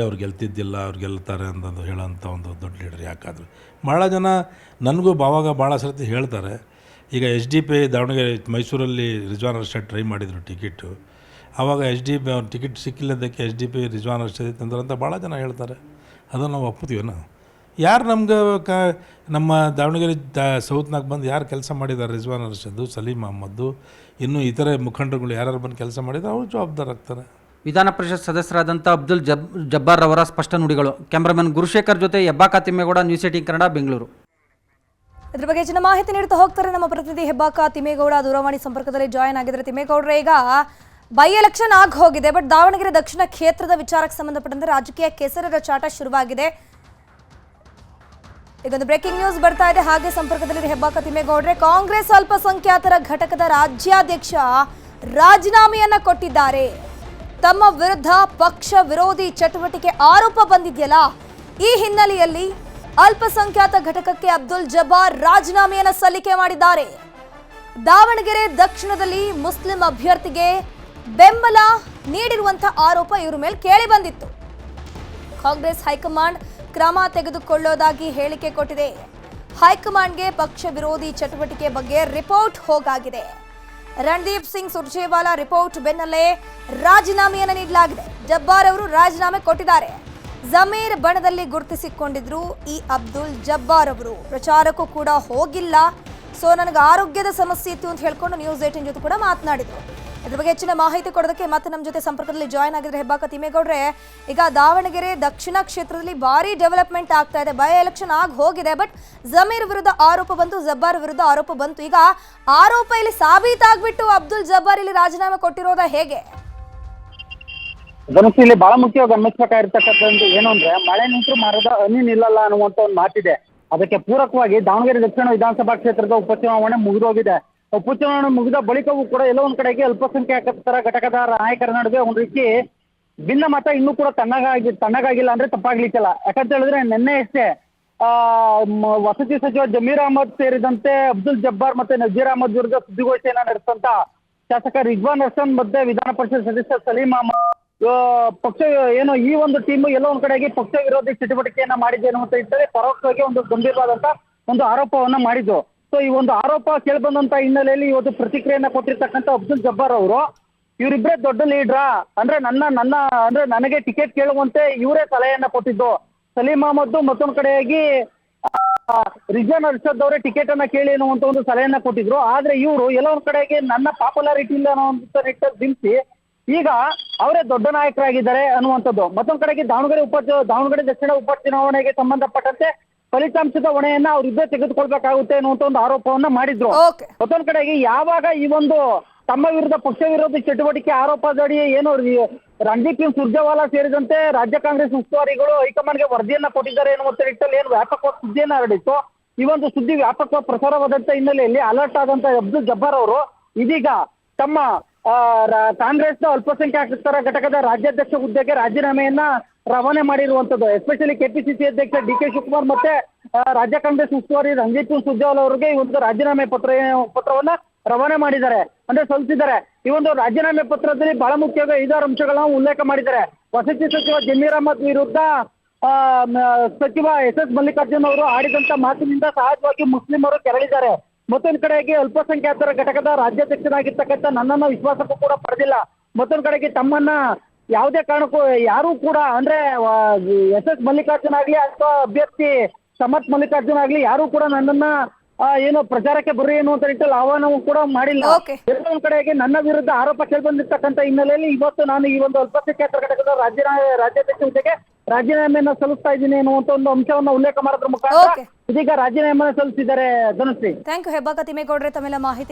ಅವ್ರು ಗೆಲ್ತಿದ್ದಿಲ್ಲ, ಅವ್ರು ಗೆಲ್ತಾರೆ ಅಂತಂದು ಹೇಳೋಂಥ ಒಂದು ದೊಡ್ಡ ಲೀಡರ್ ಯಾಕಾದರು. ಭಾಳ ಜನ ನನಗೂ ಭಾಳ ಸರ್ತಿ ಹೇಳ್ತಾರೆ. ಈಗ SDP ದಾವಣಗೆರೆ ಮೈಸೂರಲ್ಲಿ ರಿಜ್ವಾನ್ ಅರ್ಷದ್ ಟ್ರೈ ಮಾಡಿದರು ಟಿಕೆಟು. ಆವಾಗ SDP ಅವ್ರ ಟಿಕೆಟ್ ಸಿಕ್ಕಿಲ್ಲದಕ್ಕೆ SDP ರಿಜ್ವಾನ್ ಅರ್ಷದ್ ತಂದ್ರೆ ಅಂತ ಭಾಳ ಜನ ಹೇಳ್ತಾರೆ. ಅದನ್ನು ನಾವು ಒಪ್ತೀವಿ. ನಾವು ಯಾರು ನಮ್ಗೆ ನಮ್ಮ ದಾವಣಗೆರೆ ಸೌತ್ನಾಗ ಬಂದು ಯಾರು ಕೆಲಸ ಮಾಡಿದ್ದಾರೆ, ರಿಜ್ವಾನ್ ಅರ್ಷದ್ದು, ಸಲೀಂ ಅಹಮದ್ದು, ಇನ್ನೂ ಇತರೆ ಮುಖಂಡರುಗಳು ಯಾರು ಬಂದು ಕೆಲಸ ಮಾಡಿದ್ದಾರೆ ಅವ್ರು ಜವಾಬ್ದಾರಾಗ್ತಾರೆ. ವಿಧಾನ ಪರಿಷತ್ ಸದಸ್ಯರಾದಂಥ ಅಬ್ದುಲ್ ಜಬ್ಬಾರ್ ಅವರ ಸ್ಪಷ್ಟ ನುಡಿಗಳು. ಕ್ಯಾಮ್ರಾಮನ್ ಗುರುಶೇಖರ್ ಜೊತೆ ಹೆಬ್ಬಾಕ ತಿಮ್ಮೇಗೌಡ, ನ್ಯೂಸ್ 18 ಕನ್ನಡ, ಬೆಂಗಳೂರು. ಇದ್ರ ಬಗ್ಗೆ ಹೆಚ್ಚಿನ ಮಾಹಿತಿ ನೀಡ್ತಾ ಹೋಗ್ತಾರೆ ನಮ್ಮ ಪ್ರತಿನಿಧಿ ಹೆಬ್ಬಾಕ ತಿಮ್ಮೇಗೌಡ. ದೂರವಾಣಿ ಸಂಪರ್ಕದಲ್ಲಿ ಜಾಯ್ನ್ ಆಗಿದ್ದಾರೆ. ತಿಮ್ಮೇಗೌಡ್ರೆ, ಈಗ ಬೈ ಎಲೆಕ್ಷನ್ ಆಗಿ ಹೋಗಿದೆ, ಬಟ್ ದಾವಣಗೆರೆ ದಕ್ಷಿಣ ಕ್ಷೇತ್ರದ ವಿಚಾರಕ್ಕೆ ಸಂಬಂಧಪಟ್ಟಂತೆ ರಾಜಕೀಯ ಕೆಸರದ ಚಾಟ ಶುರುವಾಗಿದೆ. ಈಗೊಂದು ಬ್ರೇಕಿಂಗ್ ನ್ಯೂಸ್ ಬರ್ತಾ ಇದೆ. ಹಾಗೆ ಸಂಪರ್ಕದಲ್ಲಿ ಹೆಬ್ಬಾಕ ತಿಮ್ಮೇಗೌಡ್ರೆ, ಕಾಂಗ್ರೆಸ್ ಅಲ್ಪಸಂಖ್ಯಾತರ ಘಟಕದ ರಾಜ್ಯಾಧ್ಯಕ್ಷ ರಾಜೀನಾಮೆಯನ್ನ ಕೊಟ್ಟಿದ್ದಾರೆ. ತಮ್ಮ ವಿರುದ್ಧ ಪಕ್ಷ ವಿರೋಧಿ ಚಟುವಟಿಕೆ ಆರೋಪ ಬಂದಿದೆಯಲ್ಲ, ಈ ಹಿನ್ನೆಲೆಯಲ್ಲಿ ಅಲ್ಪಸಂಖ್ಯಾತ ಘಟಕಕ್ಕೆ ಅಬ್ದುಲ್ ಜಬ್ಬಾರ್ ರಾಜೀನಾಮೆಯನ್ನ ಸಲ್ಲಿಕೆ ಮಾಡಿದ್ದಾರೆ. ದಾವಣಗೆರೆ ದಕ್ಷಿಣದಲ್ಲಿ ಮುಸ್ಲಿಂ ಅಭ್ಯರ್ಥಿಗೆ ಬೆಂಬಲ ನೀಡಿರುವಂತಹ ಆರೋಪ ಇವರ ಮೇಲೆ ಕೇಳಿ ಬಂದಿತ್ತು. ಕಾಂಗ್ರೆಸ್ ಹೈಕಮಾಂಡ್ ಕ್ರಮ ತೆಗೆದುಕೊಳ್ಳೋದಾಗಿ ಹೇಳಿಕೆ ಕೊಟ್ಟಿದೆ. ಹೈಕಮಾಂಡ್ಗೆ ಪಕ್ಷ ವಿರೋಧಿ ಚಟುವಟಿಕೆ ಬಗ್ಗೆ ರಿಪೋರ್ಟ್ ಹೋಗಾಗಿದೆ. ರಣದೀಪ್ ಸಿಂಗ್ ಸುರ್ಜೇವಾಲಾ ರಿಪೋರ್ಟ್ ಬೆನ್ನಲ್ಲೇ ರಾಜೀನಾಮೆಯನ್ನು ನೀಡಲಾಗಿದೆ. ಜಬ್ಬಾರ್ ಅವರು ರಾಜೀನಾಮೆ ಕೊಟ್ಟಿದ್ದಾರೆ. ಜಮೀರ್ ಬಣದಲ್ಲಿ ಗುರುತಿಸಿಕೊಂಡಿದ್ರು ಈ ಅಬ್ದುಲ್ ಜಬ್ಬಾರ್ ಅವರು. ಪ್ರಚಾರಕ್ಕೂ ಕೂಡ ಹೋಗಿಲ್ಲ. ಸೊ ನನಗೆ ಆರೋಗ್ಯದ ಸಮಸ್ಯೆ ಇತ್ತು ಅಂತ ಹೇಳ್ಕೊಂಡು ನ್ಯೂಸ್ 18 ಜೊತೆ ಕೂಡ ಮಾತನಾಡಿದ್ರು. ಇದ್ರ ಬಗ್ಗೆ ಹೆಚ್ಚಿನ ಮಾಹಿತಿ ಕೊಡೋದಕ್ಕೆ ಮತ್ತೆ ನಮ್ಮ ಜೊತೆ ಸಂಪರ್ಕದಲ್ಲಿ ಜಾಯ್ನ್ ಆಗಿದ್ರೆ ಹೆಬ್ಬಾಕ ತಿಮ್ಮೇಗೌಡ್ರೆ, ಈಗ ದಾವಣಗೆರೆ ದಕ್ಷಿಣ ಕ್ಷೇತ್ರದಲ್ಲಿ ಭಾರಿ ಡೆವಲಪ್ಮೆಂಟ್ ಆಗ್ತಾ ಇದೆ. ಬೈ ಎಲೆಕ್ಷನ್ ಆಗಿ ಹೋಗಿದೆ, ಬಟ್ ಜಮೀರ್ ವಿರುದ್ಧ ಆರೋಪ ಬಂತು, ಜಬ್ಬಾರ್ ವಿರುದ್ಧ ಆರೋಪ ಬಂತು. ಈಗ ಆರೋಪ ಇಲ್ಲಿ ಸಾಬೀತಾಗ್ಬಿಟ್ಟು ಅಬ್ದುಲ್ ಜಬ್ಬಾರ್ ಇಲ್ಲಿ ರಾಜೀನಾಮೆ ಕೊಟ್ಟಿರೋದ ಹೇಗೆ? ಧನುಷ್, ಇಲ್ಲಿ ಬಹಳ ಮುಖ್ಯವಾಗಿ ಗಮನಿಸಬೇಕಾಗಿರ್ತಕ್ಕಂಥದ್ದು ಏನು ಅಂದ್ರೆ, ಮಳೆ ನಿಂತರೂ ಮರದ ಹನಿ ನಿಲ್ಲಲ್ಲ ಅನ್ನುವಂತ ಒಂದು ಮಾತಿದೆ. ಅದಕ್ಕೆ ಪೂರಕವಾಗಿ ದಾವಣಗೆರೆ ದಕ್ಷಿಣ ವಿಧಾನಸಭಾ ಕ್ಷೇತ್ರದ ಉಪಚುನಾವಣೆ ಮುಗಿದೋಗಿದೆ. ಉಪಚುನಾವಣೆ ಮುಗಿದ ಬಳಿಕವೂ ಕೂಡ ಎಲ್ಲೋ ಒಂದ್ ಕಡೆಗೆ ಅಲ್ಪಸಂಖ್ಯಾತರ ಘಟಕದ ನಾಯಕರ ನಡುವೆ ಒಂದ್ ರೀತಿ ಭಿನ್ನ ಮತ ಇನ್ನೂ ಕೂಡ ತಣ್ಣಗಾಗಿಲ್ಲ ಅಂದ್ರೆ ತಪ್ಪಾಗ್ಲಿಕ್ಕಿಲ್ಲ. ಯಾಕಂತ ಹೇಳಿದ್ರೆ ನಿನ್ನೆ ಅಷ್ಟೇ ವಸತಿ ಸಚಿವ ಜಮೀರ್ ಅಹಮದ್ ಸೇರಿದಂತೆ ಅಬ್ದುಲ್ ಜಬ್ಬಾರ್ ಮತ್ತೆ ನಜೀರ್ ಅಹಮದ್ ವಿರುದ್ಧ ಸುದ್ದಿಗೋಷ್ಠಿಯನ್ನ ನಡೆಸಿದಂತ ಶಾಸಕ ರಿಜ್ವಾನ್ ಅರ್ಷದ್ ಮತ್ತೆ ವಿಧಾನ ಪರಿಷತ್ ಸದಸ್ಯ ಸಲೀಂ ಅಹಮದ್ ಪಕ್ಷ ಏನು ಈ ಒಂದು ಟೀಮ್ ಎಲ್ಲೋ ಒಂದ್ ಕಡೆಗೆ ಪಕ್ಷ ವಿರೋಧಿ ಚಟುವಟಿಕೆಯನ್ನ ಮಾಡಿದೆ ಅನ್ನುವಂತ ಇದ್ದರೆ ಪರೋಕ್ಷವಾಗಿ ಒಂದು ಗಂಭೀರವಾದಂತ ಒಂದು ಆರೋಪವನ್ನ ಮಾಡಿದ್ದು. ಸೊ ಈ ಒಂದು ಆರೋಪ ಕೇಳಿಬಂದಂತ ಹಿನ್ನೆಲೆಯಲ್ಲಿ ಇವತ್ತು ಪ್ರತಿಕ್ರಿಯೆಯನ್ನ ಕೊಟ್ಟಿರ್ತಕ್ಕಂಥ ಅಬ್ದುಲ್ ಜಬ್ಬಾರ್ ಅವರು, ಇವರಿಬ್ಬರೇ ದೊಡ್ಡ ಲೀಡ್ರಾ ಅಂದ್ರೆ ಅಂದ್ರೆ ನನಗೆ ಟಿಕೆಟ್ ಕೇಳುವಂತೆ ಇವರೇ ಸಲಹೆಯನ್ನ ಕೊಟ್ಟಿದ್ದು. ಸಲೀಂ ಅಹಮದ್ ಮತ್ತೊಂದ್ ಕಡೆಯಾಗಿ ರಿಜ್ವಾನ್ ಅರ್ಷದ್ ಅವರೇ ಟಿಕೆಟ್ ಅನ್ನ ಕೇಳಿ ಅನ್ನುವಂತ ಒಂದು ಸಲಹೆಯನ್ನ ಕೊಟ್ಟಿದ್ರು. ಆದ್ರೆ ಇವರು ಎಲ್ಲೋ ಒಂದ್ ಕಡೆಗೆ ನನ್ನ ಪಾಪ್ಯುಲಾರಿಟಿ ಇಲ್ಲ ಅನ್ನುವಂತ ನಿಟ್ಟಲ್ಲಿ ಬಿಂಬಿಸಿ ಈಗ ಅವರೇ ದೊಡ್ಡ ನಾಯಕರಾಗಿದ್ದಾರೆ ಅನ್ನುವಂಥದ್ದು. ಮತ್ತೊಂದ್ ಕಡೆಗೆ ದಾವಣಗೆರೆ ದಕ್ಷಿಣ ಉಪಚುನಾವಣೆಗೆ ಸಂಬಂಧಪಟ್ಟಂತೆ ಫಲಿತಾಂಶದ ಹೊಣೆಯನ್ನ ಅವರಿಬ್ಬರೇ ತೆಗೆದುಕೊಳ್ಬೇಕಾಗುತ್ತೆ ಅನ್ನುವಂತ ಒಂದು ಆರೋಪವನ್ನ ಮಾಡಿದ್ರು. ಮತ್ತೊಂದ್ ಕಡೆಗೆ ಯಾವಾಗ ಈ ಒಂದು ತಮ್ಮ ವಿರುದ್ಧ ಪಕ್ಷ ವಿರೋಧಿ ಚಟುವಟಿಕೆ ಆರೋಪದಡಿ ಏನು ರಣದೀಪ್ ಸಿಂಗ್ ಸುರ್ಜೇವಾಲಾ ಸೇರಿದಂತೆ ರಾಜ್ಯ ಕಾಂಗ್ರೆಸ್ ಉಸ್ತುವಾರಿಗಳು ಹೈಕಮಾಂಡ್ಗೆ ವರದಿಯನ್ನ ಕೊಟ್ಟಿದ್ದಾರೆ ಎನ್ನುವಂತ ನಿಟ್ಟಲ್ಲಿ ಏನು ವ್ಯಾಪಕವಾದ ಸುದ್ದಿಯನ್ನ ಹರಡಿತ್ತು. ಈ ಒಂದು ಸುದ್ದಿ ವ್ಯಾಪಕವಾಗಿ ಪ್ರಸಾರವಾದಂತ ಹಿನ್ನೆಲೆಯಲ್ಲಿ ಅಲರ್ಟ್ ಆದಂತ ಅಬ್ದುಲ್ ಜಬ್ಬಾರ್ ಅವರು ಇದೀಗ ತಮ್ಮ ಕಾಂಗ್ರೆಸ್ನ ಅಲ್ಪಸಂಖ್ಯಾತರ ಘಟಕದ ರಾಜ್ಯಾಧ್ಯಕ್ಷ ಹುದ್ದೆಗೆ ರಾಜೀನಾಮೆಯನ್ನ ರವಾನೆ ಮಾಡಿರುವಂತದ್ದು. ಎಸ್ಪೆಷಲಿ ಕೆಪಿಸಿಸಿ ಅಧ್ಯಕ್ಷ DK ಶಿವಕುಮಾರ್ ಮತ್ತೆ ರಾಜ್ಯ ಕಾಂಗ್ರೆಸ್ ಉಸ್ತುವಾರಿ ರಣದೀಪ್ ಸಿಂಗ್ ಸುರ್ಜೇವಾಲಾ ಅವರಿಗೆ ಈ ಒಂದು ರಾಜೀನಾಮೆ ಪತ್ರವನ್ನ ರವಾನೆ ಮಾಡಿದ್ದಾರೆ, ಅಂದ್ರೆ ಸಲ್ಲಿಸಿದ್ದಾರೆ. ಈ ಒಂದು ರಾಜೀನಾಮೆ ಪತ್ರದಲ್ಲಿ ಬಹಳ ಮುಖ್ಯವಾಗಿ 5-6 ಅಂಶಗಳನ್ನ ಉಲ್ಲೇಖ ಮಾಡಿದ್ದಾರೆ. ವಸತಿ ಸಚಿವ ಜಮೀರ್ ಅಹಮದ್ ವಿರುದ್ಧ ಸಚಿವ SS ಮಲ್ಲಿಕಾರ್ಜುನ್ ಅವರು ಆಡಿದಂತ ಮಾತಿನಿಂದ ಸಹಜವಾಗಿ ಮುಸ್ಲಿಮರು ಕೆರಳಿದ್ದಾರೆ. ಮತ್ತೊಂದು ಕಡೆಗೆ ಅಲ್ಪಸಂಖ್ಯಾತರ ಘಟಕದ ರಾಜ್ಯಾಧ್ಯಕ್ಷರಾಗಿರ್ತಕ್ಕಂಥ ನನ್ನನ್ನು ವಿಶ್ವಾಸಕ್ಕೂ ಕೂಡ ಪಡೆದಿಲ್ಲ. ಮತ್ತೊಂದು ಕಡೆಗೆ ತಮ್ಮನ್ನ ಯಾವುದೇ ಕಾರಣಕ್ಕೂ ಯಾರೂ ಕೂಡ ಅಂದ್ರೆ SS ಮಲ್ಲಿಕಾರ್ಜುನ್ ಆಗ್ಲಿ ಅಥವಾ ಅಭ್ಯರ್ಥಿ ಸಮರ್ಥ್ ಮಲ್ಲಿಕಾರ್ಜುನ್ ಆಗ್ಲಿ ಯಾರೂ ಕೂಡ ನನ್ನನ್ನ ಏನು ಪ್ರಚಾರಕ್ಕೆ ಬರ್ರಿ ಅನ್ನುವಂತ ನಿಟ್ಟಲ್ಲಿ ಆಹ್ವಾನವೂ ಕೂಡ ಮಾಡಿಲ್ಲ. Okay. ಎಲ್ಲ ಒಂದ್ ಕಡೆಗೆ ನನ್ನ ವಿರುದ್ಧ ಆರೋಪ ಕೇಳಿಬಂದಿರ್ತಕ್ಕಂಥ ಹಿನ್ನೆಲೆಯಲ್ಲಿ ಇವತ್ತು ನಾನು ಈ ಒಂದು ಅಲ್ಪಸಂಖ್ಯಾತರ ಘಟಕದ ರಾಜ್ಯಾಧ್ಯಕ್ಷ ಹುದ್ದೆಗೆ ರಾಜೀನಾಮೆಯನ್ನ ಸಲ್ಲಿಸ್ತಾ ಇದ್ದೀನಿ ಅನ್ನುವಂತ ಒಂದು ಅಂಶವನ್ನ ಉಲ್ಲೇಖ ಮಾಡೋದ್ರ ಮುಖಾಂತರ Okay. ಇದೀಗ ರಾಜೀನಾಮೆಯನ್ನ ಸಲ್ಲಿಸಿದ್ದಾರೆ ಧನುಶ್ರೀ. ಥ್ಯಾಂಕ್ ಯು ಹೆಬ್ಬಾಕ ತಿಮ್ಮೇಗೌಡ್ರೆ ತಮ್ಮೆಲ್ಲ ಮಾಹಿತಿ